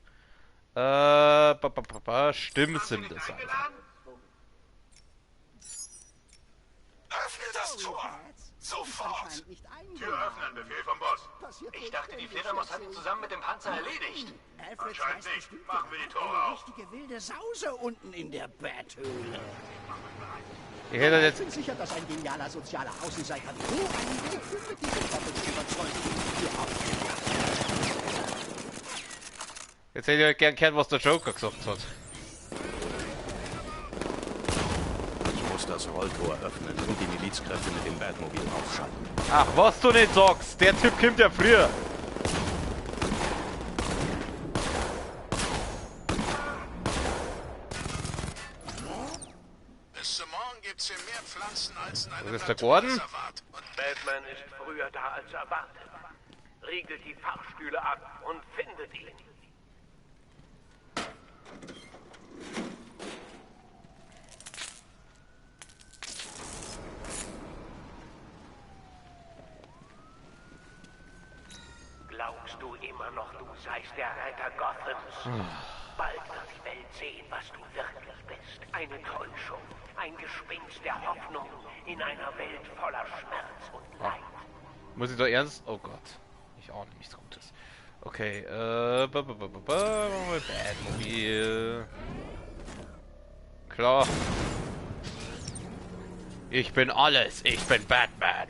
Stimmsynthesizer. Öffne das Tor! Sofort! Tür öffnen, Befehl vom Boss. Ich dachte, die Fledermaus hat ihn zusammen mit dem Panzer erledigt. Anscheinend nicht. Machen wir die Tore auf. Richtige wilde Sause unten in der Bathöhle. Ich hätte jetzt... Ich bin sicher, dass ein genialer sozialer Außenseiter wie du einen Weg findet, diese Gruppe zu überzeugen, hier Jetzt hätte ich gern gehört, was der Joker gesagt hat. Ich muss das Rolltor öffnen und die Milizkräfte mit dem Batmobil aufschalten. Ach, was du nicht sagst, der Typ kommt ja früher. trotzdem mehr Pflanzen als in einem Wo ist der Gordon? Naturreservat. Batman ist früher da als erwartet. Riegelt die Fahrstühle ab und findet ihn. Glaubst du immer noch, du seist der Retter Gothams? Bald wird die Welt sehen, was du wirklich bist. Eine Täuschung, ein Gespinst der Hoffnung in einer Welt voller Schmerz und Leid. Muss ich doch ernst? Oh Gott. Ich ahne nichts Gutes. Okay, Batmobil. Klar. Ich bin alles. Ich bin Batman.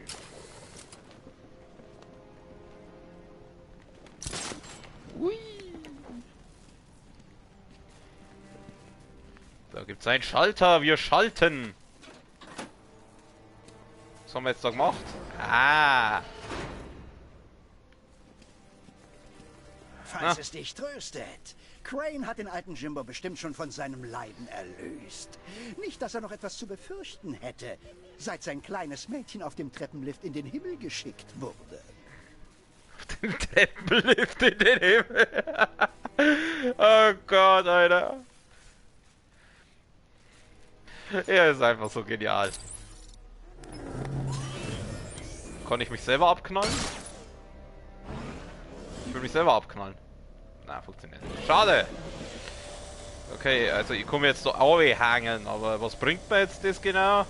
Ui. Da gibt's einen Schalter. Wir schalten. Was haben wir jetzt da gemacht? Ah. Falls es dich tröstet. Crane hat den alten Jimbo bestimmt schon von seinem Leiden erlöst. Nicht, dass er noch etwas zu befürchten hätte, seit sein kleines Mädchen auf dem Treppenlift in den Himmel geschickt wurde. Den Treppenlift in den Himmel. Oh Gott, Alter. Er ist einfach so genial. Kann ich mich selber abknallen? Ich will mich selber abknallen. Na, funktioniert nicht. Schade! Okay, also ich komme jetzt so hangeln, aber was bringt mir jetzt das genau?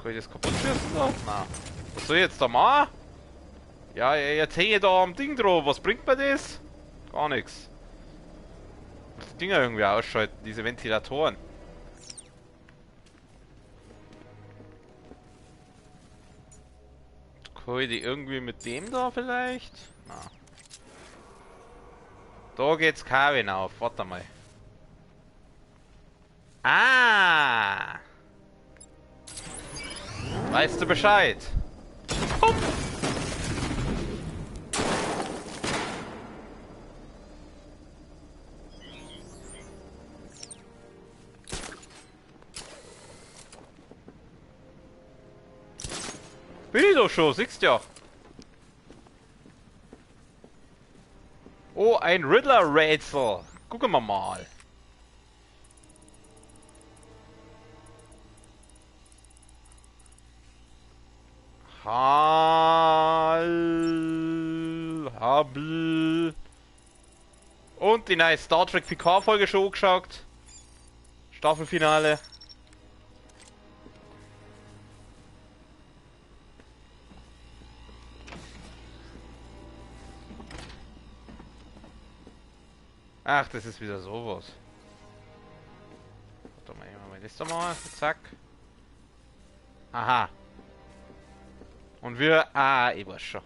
Kann ich das kaputt schießen da? Na. Was soll ich jetzt da machen? Ja, jetzt hänge ich da am Ding drauf. Was bringt mir das? Gar nichts. Muss die Dinger irgendwie ausschalten, diese Ventilatoren. Kann ich die irgendwie mit dem da vielleicht? Na. Da geht's Kabel auf. Warte mal. Ah! Weißt du Bescheid? Komm! Bin ich doch schon, siehst ja. Oh, ein Riddler-Rätsel. Gucken wir mal. Habl. Und die neue Star Trek Picard-Folge schon angeschaut. Staffelfinale. Ach, das ist wieder sowas. Warte mal, das da mal. Zack. Aha. Und wir... Ah, ich weiß schon.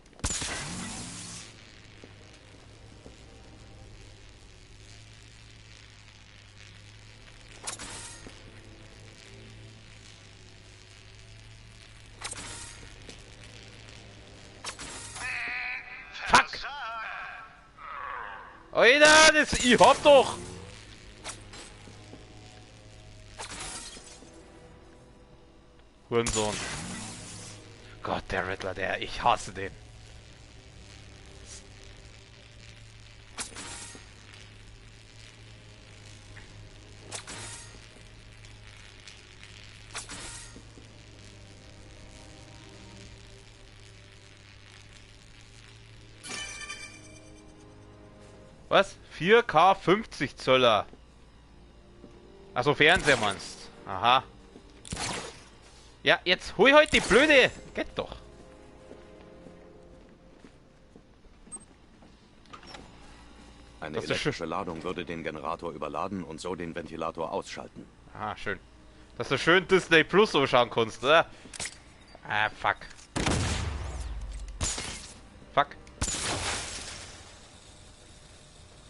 Fuck! Alter, das... Ich hab doch... Hurensohn. Gott, der Riddler, der... Ich hasse den. Was? 4K 50 Zöller. Also Fernseher meinst. Aha. Ja, jetzt hol heute die blöde. Geht doch. Eine elektrische Ladung würde den Generator überladen und so den Ventilator ausschalten. Ah, schön. Dass du schön Disney Plus so schauen kannst, oder? Ah, fuck. Fuck.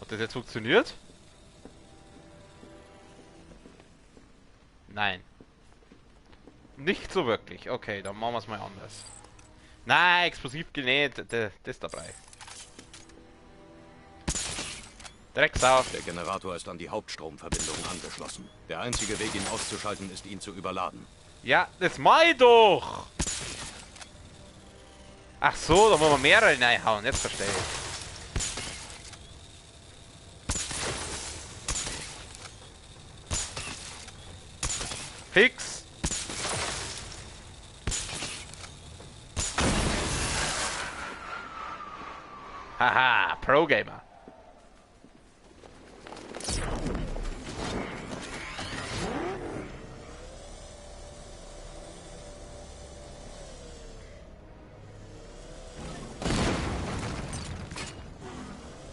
Hat das jetzt funktioniert? Nein. Nicht so wirklich. Okay, dann machen wir es mal anders. Nein, explosiv genäht, das dabei. Drecksau. Der Generator ist an die Hauptstromverbindung angeschlossen. Der einzige Weg, ihn auszuschalten, ist, ihn zu überladen. Ja, das mach ich doch! Ach so, da wollen wir mehrere reinhauen, jetzt verstehe ich. Fix! Haha, Pro-Gamer.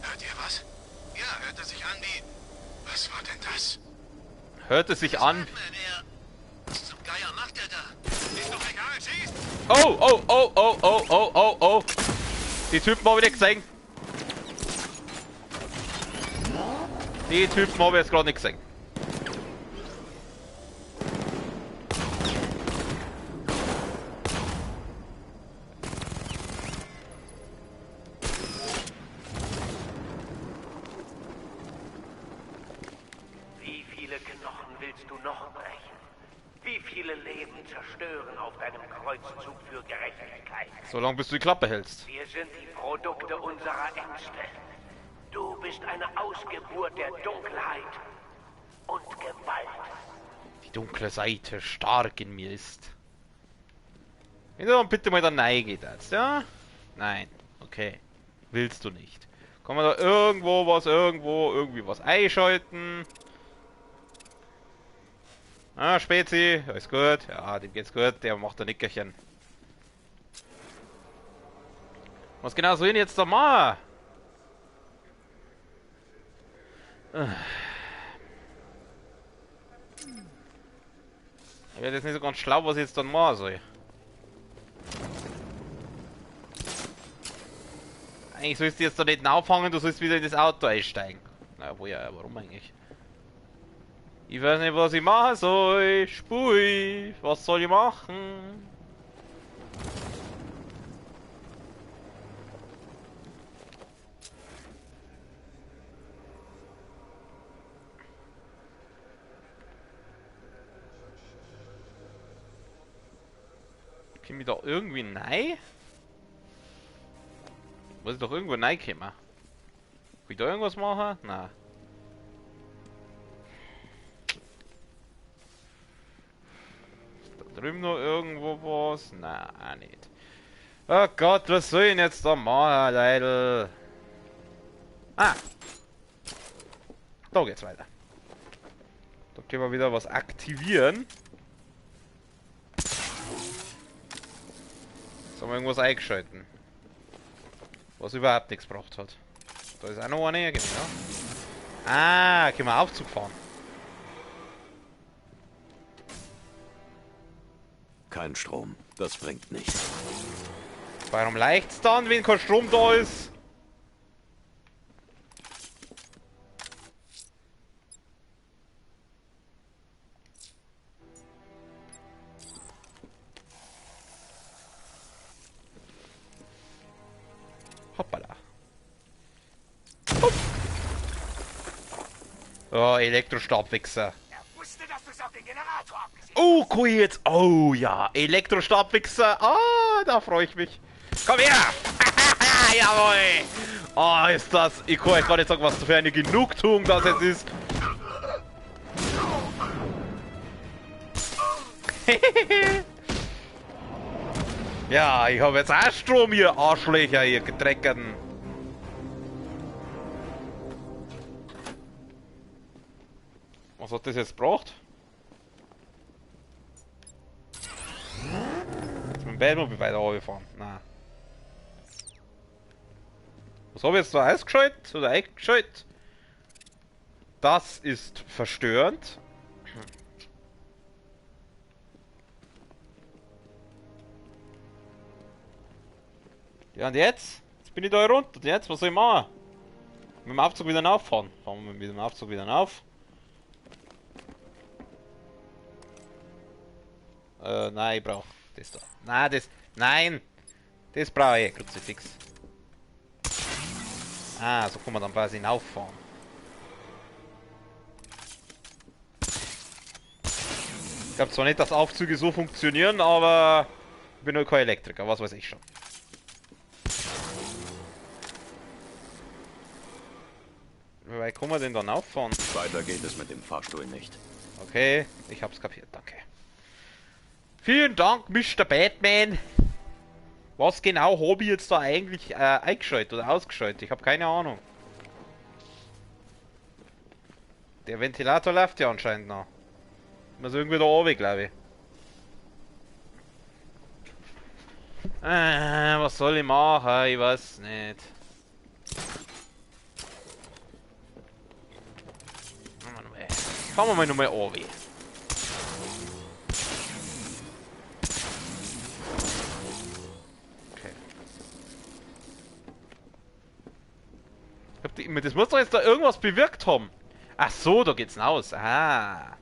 Hört ihr was? Ja, hörte sich an wie... Was war denn das? Hört es sich an? Was zum Geier macht er da? Ist doch egal, schießt! Oh, oh, oh, oh, oh, oh, oh, oh. Die Typen haben wir nicht gesehen. Die Typen haben wir jetzt gerade nicht gesehen. Wie viele Knochen willst du noch brechen? Wie viele Leben zerstören auf deinem Kreuzzug für Gerechtigkeit? Solange bis du die Klappe hältst. Wir sind die Produkte unserer Ängste. Du bist eine Ausgeburt der Dunkelheit und Gewalt. Die dunkle Seite stark in mir ist. Wenn du dann bitte mal da geht jetzt, ja? Nein. Okay. Willst du nicht. Kann man da irgendwie was einschalten? Ah, Spezi, alles gut. Ja, dem geht's gut, der macht ein Nickerchen. Was genau soll ich denn jetzt da machen? Ich werde jetzt nicht so ganz schlau, was ich jetzt dann machen soll. Eigentlich sollst du jetzt da nicht auffangen, du sollst wieder in das Auto einsteigen. Na, wo ja, warum eigentlich? Ich weiß nicht, was ich machen soll. Spui, was soll ich machen? Kann ich da irgendwie rein? Muss ich doch irgendwo reinkommen? Kann ich da irgendwas machen? Nein. Ist da drüben noch irgendwo was? Nein, auch nicht. Oh Gott, was soll ich denn jetzt da machen, Leute? Ah! Da geht's weiter. Da können wir wieder was aktivieren. Jetzt haben wir irgendwas eingeschalten. Was überhaupt nichts gebracht hat. Da ist auch noch eine, genau. Ah, können wir Aufzug fahren. Kein Strom, das bringt nichts. Warum leicht's dann, wenn kein Strom da ist? Hoppala. Hopp. Oh, Elektrostabwichser. Oh, cool jetzt. Oh ja, Elektrostabwichser. Ah, da freue ich mich. Komm her. Jawohl. Oh, ist das. Ich kann euch gar nicht sagen, was für eine Genugtuung das jetzt ist. Ja, ich habe jetzt auch Strom hier, Arschlöcher hier, Gedreckten. Was hat das jetzt gebracht? Jetzt mit dem Batmobil weiter runtergefahren. Nein. Was habe ich jetzt da ausgeschaltet oder eingeschaltet? Das ist verstörend. Ja, und jetzt? Jetzt bin ich da runter. Und jetzt? Was soll ich machen? Mit dem Aufzug wieder rauffahren. Fahren wir mit dem Aufzug wieder rauf. Nein, ich brauch das da. Nein, das. Nein! Das brauche ich. Kruzifix. Ah, so kann man dann quasi hinauffahren. glaube zwar nicht, dass Aufzüge so funktionieren, aber ich bin halt kein Elektriker, was weiß ich schon. Wie weit kann man denn dann auffahren? Weiter geht es mit dem Fahrstuhl nicht. Okay, ich hab's kapiert, danke. Vielen Dank, Mr. Batman. Was genau habe ich jetzt da eigentlich eingeschaltet oder ausgeschaltet? Ich habe keine Ahnung. Der Ventilator läuft ja anscheinend noch. Muss irgendwie da oben, glaube ich. Was soll ich machen? Ich weiß nicht. Fahren wir mal nochmal oben. Okay. Das muss doch jetzt da irgendwas bewirkt haben. Ach so, da geht's raus. Ah.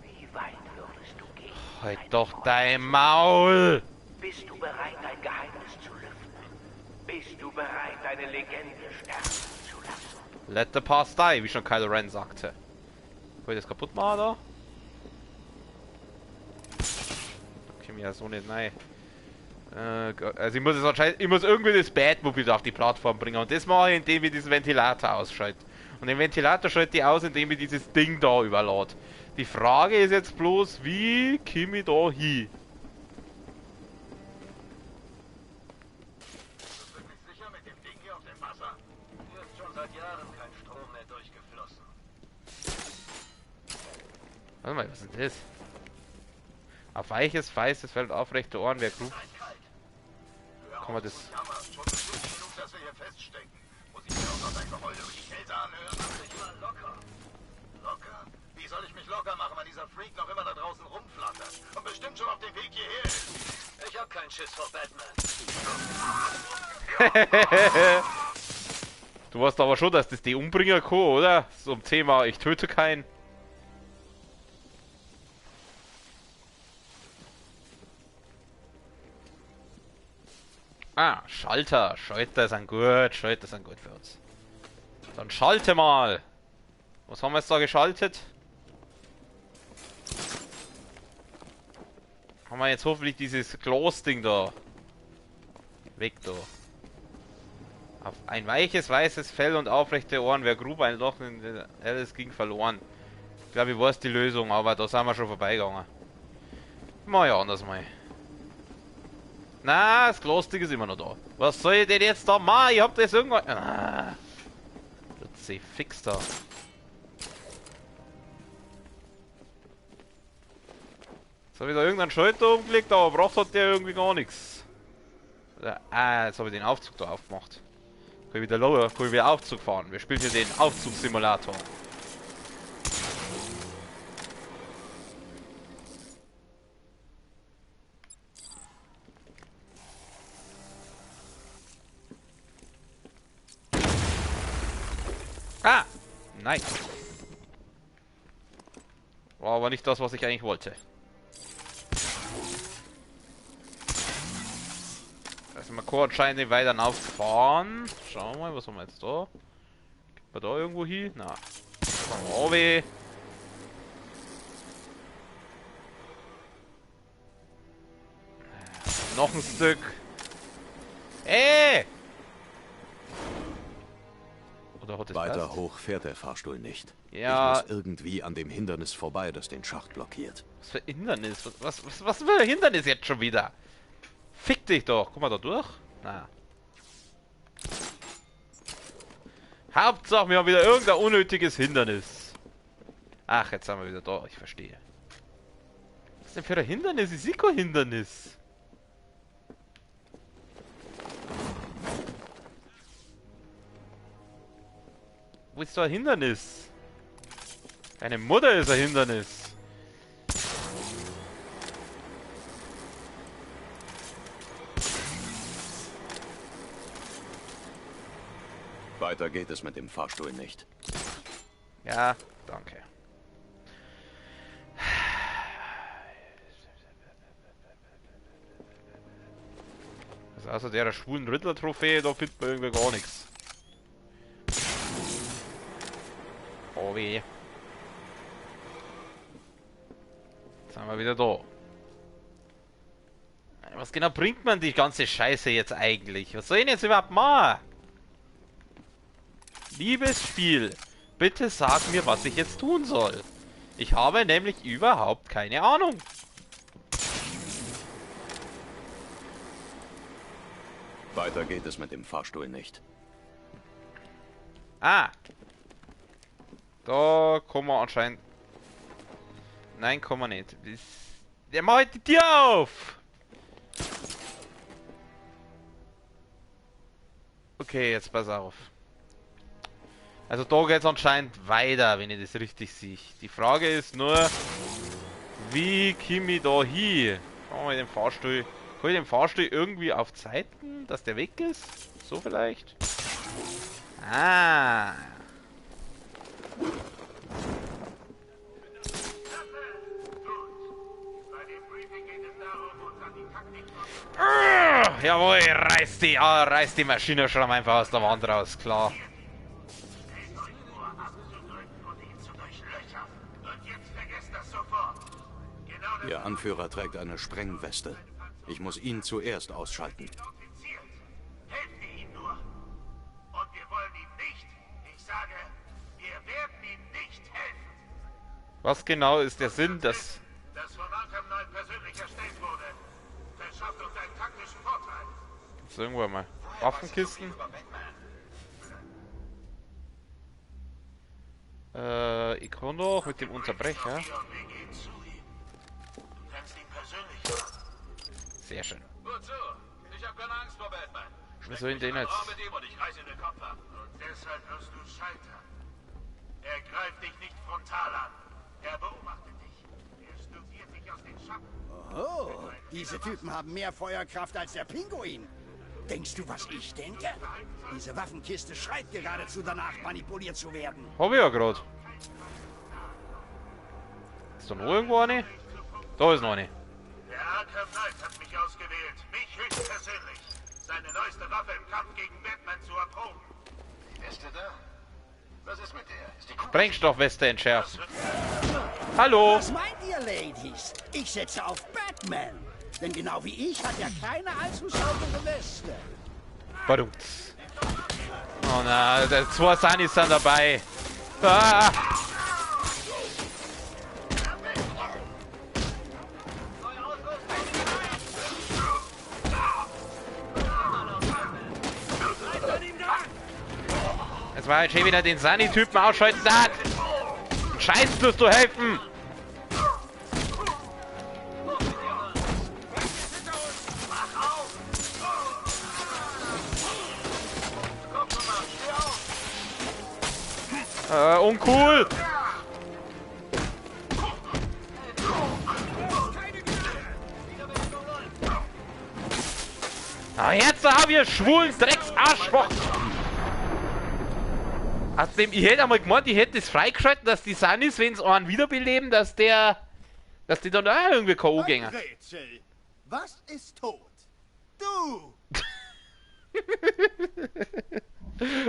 Wie weit würdest du gehen? Halt doch dein Maul! Bist du bereit, dein Geheimnis zu lüften? Bist du bereit, deine Legende sterben zu lassen? Let the past die, wie schon Kylo Ren sagte. Kann ich das kaputt machen da? Okay, mir ja so nicht, nein. Also ich muss jetzt wahrscheinlich, ich muss irgendwie das Batmobile auf die Plattform bringen und das mache ich, indem ich diesen Ventilator ausschalte. Und den Ventilator schalte ich aus, indem ich dieses Ding da überlade. Die Frage ist jetzt bloß, wie komme ich da hin? Bist du wirklich sicher mit dem Ding hier auf dem Wasser? Hier ist schon seit Jahren kein Strom mehr durchgeflossen. Warte mal, was ist denn das? Auf weiches, weißes Feld, aufrechte Ohren, wer Groove. Kann man das... Schon genug, dass wir hier feststecken. Muss ich mir auch noch dein Geheul über die Kälte anhören? Mach dich mal locker. Locker? Wie soll ich mich locker machen, wenn dieser Freak noch immer da draußen rumflattert? Und bestimmt schon auf dem Weg hierher ist. Ich hab keinen Schiss vor Batman. Du weißt aber schon, dass das die umbringen kann, oder? So ein Thema, ich töte keinen. Ah, Schalter. Schalter sind gut. Schalter sind gut für uns. Dann schalte mal. Was haben wir jetzt da geschaltet? Haben wir jetzt hoffentlich dieses Glas-Ding da. Weg da. Auf ein weiches, weißes Fell und aufrechte Ohren. Wer grub ein Loch in den Alice ging verloren. Ich glaube, ich weiß die Lösung, aber da sind wir schon vorbeigegangen. Mal ja anders mal. Na, das Glasding ist immer noch da. Was soll ich denn jetzt da machen? Ich hab das irgendwann... Ah. Plötzlich fix da. Jetzt habe ich da irgendeinen Schalter umgelegt, aber braucht hat der irgendwie gar nichts. Ah, jetzt habe ich den Aufzug da aufgemacht. Kann ich wieder Aufzug fahren. Wir spielen hier den Aufzugssimulator. Ah! Nein. War aber nicht das, was ich eigentlich wollte. Also man kann anscheinend weiter auffahren. Schauen wir mal, was haben wir jetzt da? Geht man da irgendwo hin? Na. Oh weh. Noch ein Stück. Weiter hoch fährt der Fahrstuhl nicht. Ja. Ich muss irgendwie an dem Hindernis vorbei, das den Schacht blockiert. Was für Hindernis? Was für ein Hindernis jetzt schon wieder? Fick dich doch. Guck mal da durch. Na. Hauptsache, wir haben wieder irgendein unnötiges Hindernis. Ach, jetzt sind wir wieder da. Ich verstehe. Was ist denn für ein Hindernis? Ich sehe kein Hindernis. Wo ist da ein Hindernis? Deine Mutter ist ein Hindernis. Weiter geht es mit dem Fahrstuhl nicht. Ja, danke. Also außer der schwulen Riddler-Trophäe, da findet man irgendwie gar nichts. Oh weh. Jetzt sind wir wieder da. Was genau bringt man die ganze Scheiße jetzt eigentlich? Was soll ich denn jetzt überhaupt machen? Liebes Spiel, bitte sag mir, was ich jetzt tun soll. Ich habe nämlich überhaupt keine Ahnung. Weiter geht es mit dem Fahrstuhl nicht. Ah. Da kommen wir anscheinend... Nein, kommen wir nicht. Der macht die Tür auf! Okay, jetzt pass auf. Also da geht es anscheinend weiter, wenn ich das richtig sehe. Die Frage ist nur, wie komme ich da hin? Schauen wir mal den Fahrstuhl. Kann ich den Fahrstuhl irgendwie auf Zeiten, dass der weg ist? So vielleicht? Ah. Jawohl, reiß die Maschinenschramm einfach aus der Wand raus, klar. Ihr Anführer trägt eine Sprengweste. Ich muss ihn zuerst ausschalten. Was genau ist der Sinn, dass... Das von Arkham Knight persönlich erstellt wurde. Verschafft uns einen taktischen Vorteil. Jetzt irgendwo mal. Waffenkisten. Ich kann doch mit dem Unterbrecher. Sehr schön. Gut so. Ich hab keine Angst vor Batman. Was soll ich denn jetzt? Mit ihm und ich reiße den Kopf ab. Und deshalb wirst du scheitern. Er greift dich nicht frontal an. Er beobachtet dich. Er studiert dich aus den Schatten. Oh, diese Typen haben mehr Feuerkraft als der Pinguin. Denkst du, was ich denke? Diese Waffenkiste schreit geradezu danach, manipuliert zu werden. Hab ich ja gerade. Ist da noch irgendwo eine? Da ist noch eine. Der Arkham Knight hat mich ausgewählt. Mich höchstpersönlich. Seine neueste Waffe im Kampf gegen Batman zu erproben. Die Weste da? Was ist mit der? Ist die Sprengstoffweste entschärfen. Hallo. Was meint ihr, Ladies? Ich setze auf Batman. Denn genau wie ich hat er keine allzu saubere Weste. Badumts. Oh na, zwei Sunnies sind dabei. Ah. Jetzt war halt schon wieder den Sunny-Typen ausschalten. Scheiß, musst du helfen! Uncool! Ah, jetzt habe ich schwulen Drecksarschloch! Ich hätte einmal gemeint, ich hätte es freigeschalten, dass die Sunnies, wenn sie einen wiederbeleben, dass die dann auch irgendwie K.O. gehen. Rätsel. Was ist tot? Du!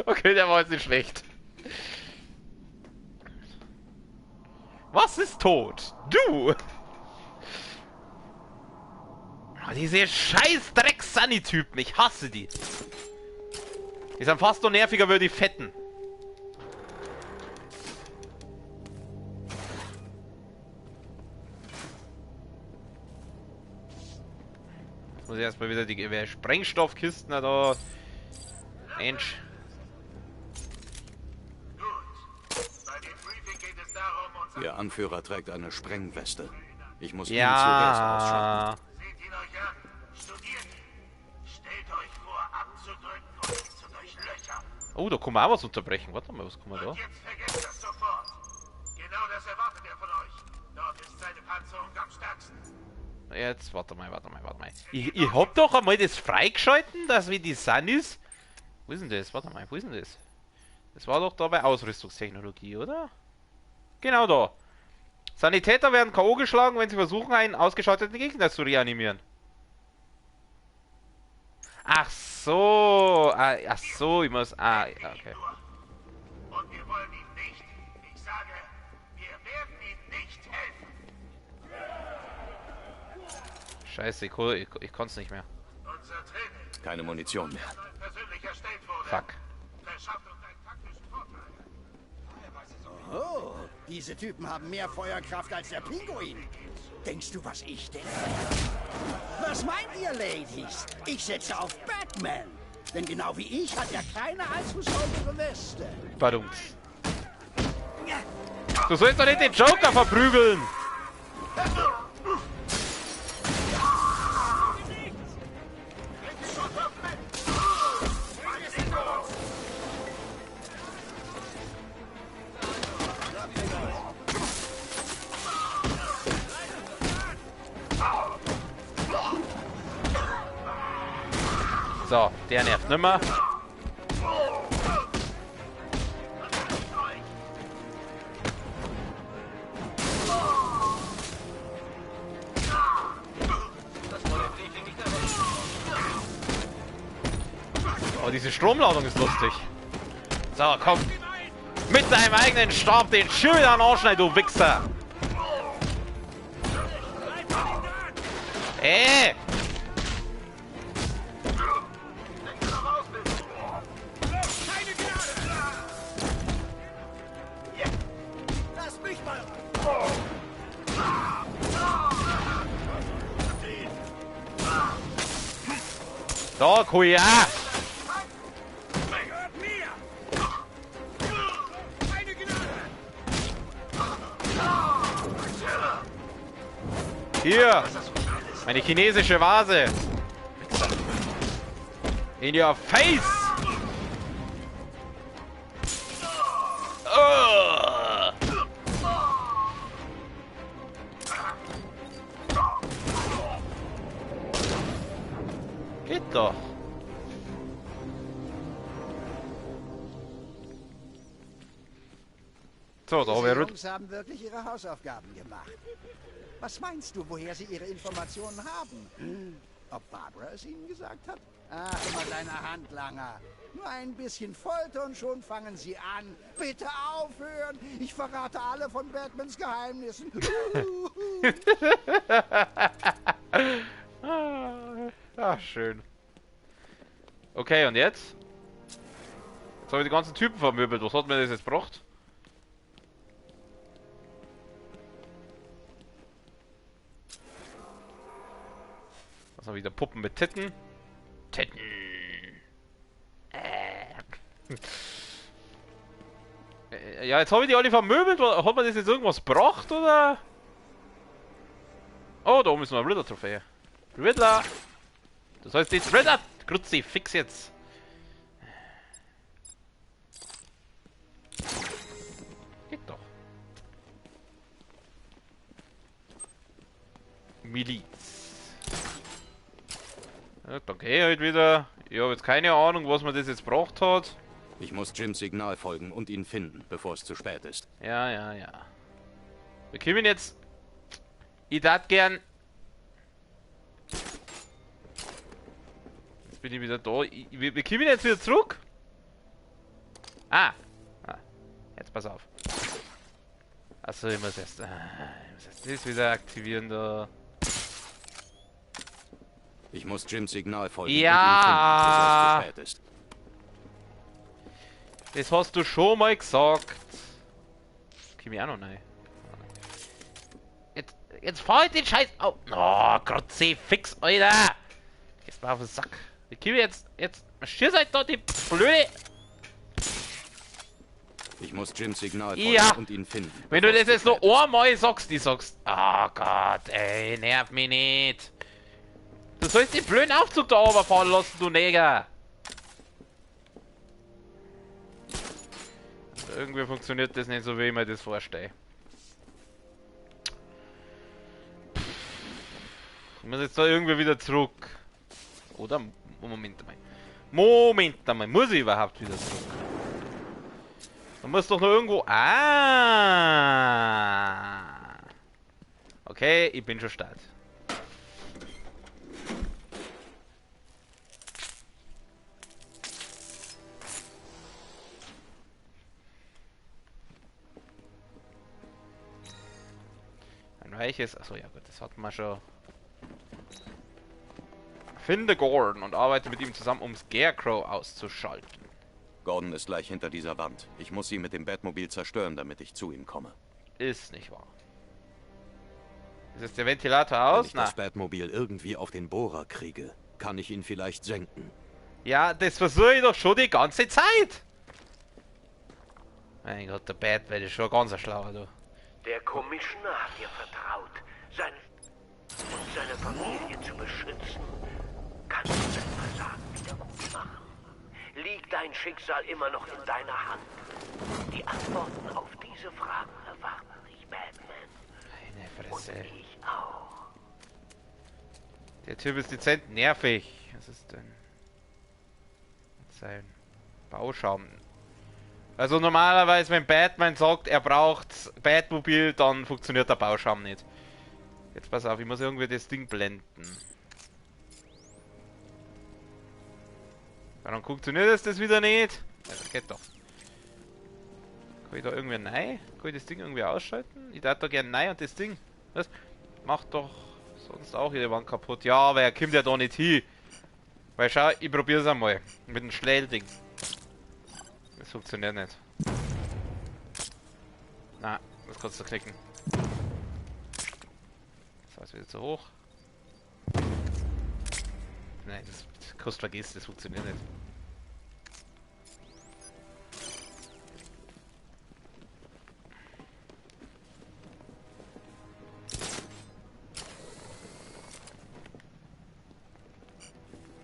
Okay, der war jetzt nicht schlecht. Was ist tot? Du! Oh, diese scheiß Drecks-Sunny-Typen, ich hasse die. Die sind fast so nerviger wie die Fetten. Muss ich erstmal wieder die Sprengstoffkisten da. Mensch. Ihr Anführer trägt eine Sprengweste. Ich muss ihn zuerst ausschalten. Seht ihn euch an. Studiert ihn. Stellt euch vor, abzudrücken und ihn zu durchlöchern. Oh, da kann man auch was unterbrechen. Warte mal, was kann man da? Jetzt vergesst das sofort. Genau das erwartet er von euch. Dort ist seine Panzerung am stärksten. Jetzt, warte mal. Ich hab doch einmal das freigeschalten, dass wir die Sunnies... Wo ist denn das? Warte mal, wo ist denn das? Das war doch da bei Ausrüstungstechnologie, oder? Genau da. Sanitäter werden K.O. geschlagen, wenn sie versuchen, einen ausgeschalteten Gegner zu reanimieren. Ach so. Ach so, ich muss... okay. Und wir wollen ihn nicht. Ich sage Scheiße, ich konnte es nicht mehr. Keine Munition mehr. Fuck. Oh, diese Typen haben mehr Feuerkraft als der Pinguin. Denkst du, was ich denke? Was meint ihr, Ladies? Ich setze auf Batman. Denn genau wie ich hat er keine allzu saubere Weste. Badums. Du sollst doch nicht den Joker verprügeln! So, der nervt nimmer. Oh, diese Stromladung ist lustig. So, komm. Mit deinem eigenen Stab den schön an Arschneid, du Wichser. Lass mich mal. So, Kuya. Hier. Meine chinesische Vase. In your face. Geht doch. So, da Diese wäre Jungs haben wirklich ihre Hausaufgaben gemacht. Was meinst du, woher sie ihre Informationen haben? Ob Barbara es ihnen gesagt hat? Ach, immer deine Handlanger. Nur ein bisschen Folter und schon fangen sie an. Bitte aufhören! Ich verrate alle von Batmans Geheimnissen. Ach, schön. Okay, und jetzt? Jetzt habe ich die ganzen Typen vermöbelt. Was hat mir das jetzt gebracht? Was haben wir wieder? Puppen mit Titten? Titten! Ja, jetzt habe ich die alle vermöbelt. Hat man das jetzt irgendwas gebracht, oder? Oh, da oben ist noch eine Riddler-Trophäe. Riddler! Das heißt jetzt Riddler! Grützi, fix jetzt! Geht doch. Miliz. Ja, dann geh ich halt wieder. Ich habe jetzt keine Ahnung, was man das jetzt gebracht hat. Ich muss Jims Signal folgen und ihn finden, bevor es zu spät ist. Ja, ja, ja. Wir kommen jetzt. Ich darf gern. Jetzt bin ich wieder da. Wir kommen jetzt wieder zurück. Ah. Jetzt pass auf. Achso, ich muss erst das wieder aktivieren da. Ich muss Jims Signal folgen ja. und ihn finden, bevor es zu spät ist. Das hast du schon mal gesagt. Komm ich auch noch rein. Jetzt fahr ich den Scheiß auf. Oh, Grotze, fix, Alter. Jetzt mal auf den Sack. Wir kommen jetzt. Marschier seid da, die blöde. Ich muss Jims Signal folgen und ihn finden. Wenn du das jetzt noch einmal sagst, oh Gott, ey, nerv mich nicht. Du sollst den blöden Aufzug da runterfahren lassen, du Neger. Also irgendwie funktioniert das nicht so, wie ich mir das vorstelle. Ich muss jetzt da irgendwie wieder zurück. Oder? Moment einmal. Muss ich überhaupt wieder zurück? Da muss doch noch irgendwo... Ah! Okay, ich bin schon start. Ein weiches... Achso, ja gut, das hatten wir schon. Finde Gordon und arbeite mit ihm zusammen, um Scarecrow auszuschalten. Gordon ist gleich hinter dieser Wand. Ich muss ihn mit dem Batmobil zerstören, damit ich zu ihm komme. Ist nicht wahr. Ist jetzt der Ventilator aus? Wenn ich das Batmobil irgendwie auf den Bohrer kriege, kann ich ihn vielleicht senken. Ja, das versuche ich doch schon die ganze Zeit. Mein Gott, der Batman ist schon ganz schlauer, du. Der Commissioner hat dir vertraut, seine Familie zu beschützen. Kannst du dein Versagen wieder gut machen? Liegt dein Schicksal immer noch in deiner Hand? Die Antworten auf diese Fragen erwarten dich, Batman. Meine Fresse. Und ich auch. Der Typ ist dezent nervig. Was ist denn? Sein Bauschaum. Also normalerweise, wenn Batman sagt, er braucht Batmobil, dann funktioniert der Bauschaum nicht. Jetzt pass auf, ich muss irgendwie das Ding blenden. Warum funktioniert das wieder nicht? Ja, das geht doch. Kann ich da irgendwie rein? Kann ich das Ding irgendwie ausschalten? Ich darf da gerne rein und das Ding. Was? Macht doch sonst auch jede Wand kaputt. Ja, aber er kommt ja da nicht hin. Weil schau, ich probier's einmal. Mit dem Schnellding. Das funktioniert nicht. Na, das kannst du knicken. So, ist wieder zu hoch. Nein, das kannst du vergessen, das funktioniert nicht.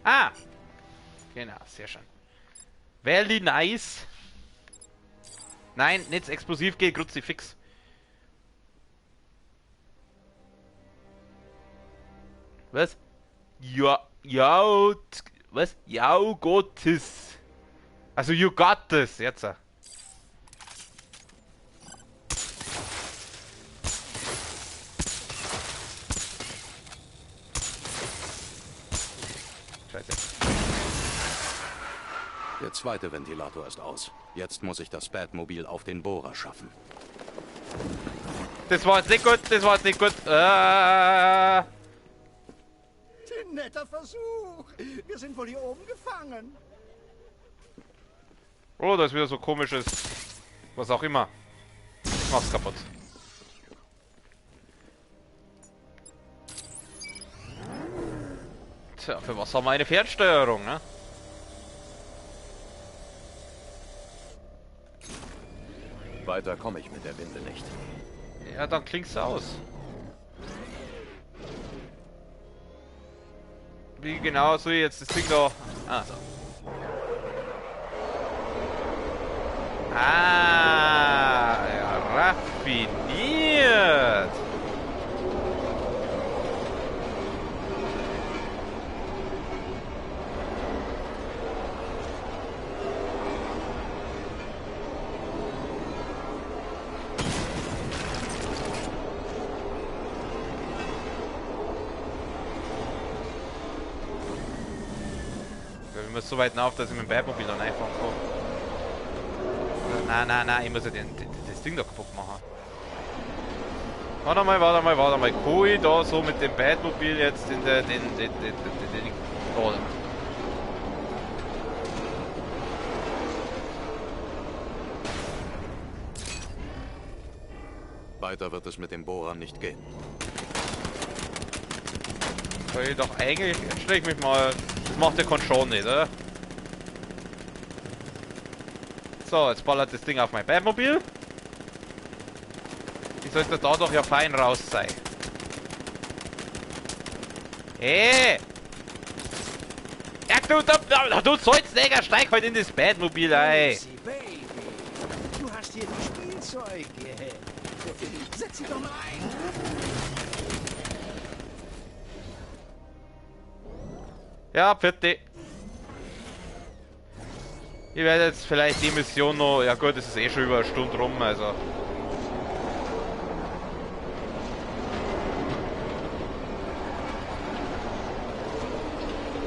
Ah! Genau, sehr schön. Very nice. Nein, nicht explosiv, geht Kruzifix. Was? Ja, was? Ja, Gottes. Also, you got this, jetzt. Scheiße. Der zweite Ventilator ist aus. Jetzt muss ich das Batmobil auf den Bohrer schaffen. Das war jetzt nicht gut, das war jetzt nicht gut. Netter Versuch. Wir sind wohl hier oben gefangen. Oh, das ist wieder so komisches. Was auch immer. Ich mach's kaputt. Tja, für was haben wir eine Fernsteuerung, ne? Weiter komme ich mit der Winde nicht. Ja, dann klingt's aus. Wie genau soll ich jetzt das Ding da... Ah, so. Ah, ja, raffiniert. Ich muss so weit auf, dass ich mit dem Batmobil dann einfach komme. Nein, ich muss ja das Ding da kaputt machen. Warte mal. Kann ich da so mit dem Batmobil jetzt in den oh. Weiter wird es mit dem Bohrer nicht gehen. Kann ich doch eigentlich... Jetzt stelle ich mich mal... Das macht der Control nicht, oder? So, jetzt ballert das Ding auf mein Batmobil. Ich sollte da doch ja fein raus sein. Hey! Ja, du Salzneger, steig halt in das Batmobil ein! Baby, du hast hier die Spielzeuge. Setz sie doch mal ein. Ja, bitte. Ich werde jetzt vielleicht die Mission noch... Ja gut, es ist eh schon über eine Stunde rum, also...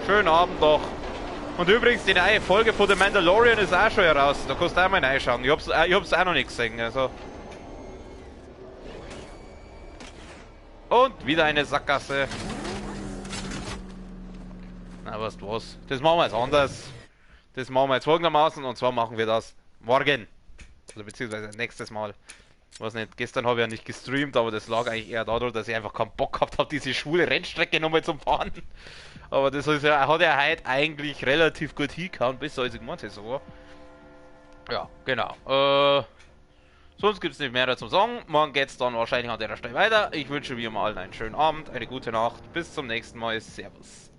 Schönen Abend noch. Und übrigens, die neue Folge von The Mandalorian ist auch schon heraus. Da kannst du auch mal reinschauen. Ich hab's auch noch nicht gesehen, also... Und wieder eine Sackgasse. Na, weißt du was? Das machen wir jetzt anders. Das machen wir jetzt folgendermaßen, und zwar machen wir das morgen. Also beziehungsweise nächstes Mal. Ich weiß nicht, gestern habe ich ja nicht gestreamt, aber das lag eigentlich eher daran, dass ich einfach keinen Bock gehabt habe, diese schwule Rennstrecke nochmal zu fahren. Aber das ist ja, hat ja heute eigentlich relativ gut hingehauen, besser als ich gemeint hätte sogar. Ja, genau. Sonst gibt es nicht mehr dazu sagen. Morgen geht es dann wahrscheinlich an der Stelle weiter. Ich wünsche wie immer allen einen schönen Abend, eine gute Nacht. Bis zum nächsten Mal. Servus.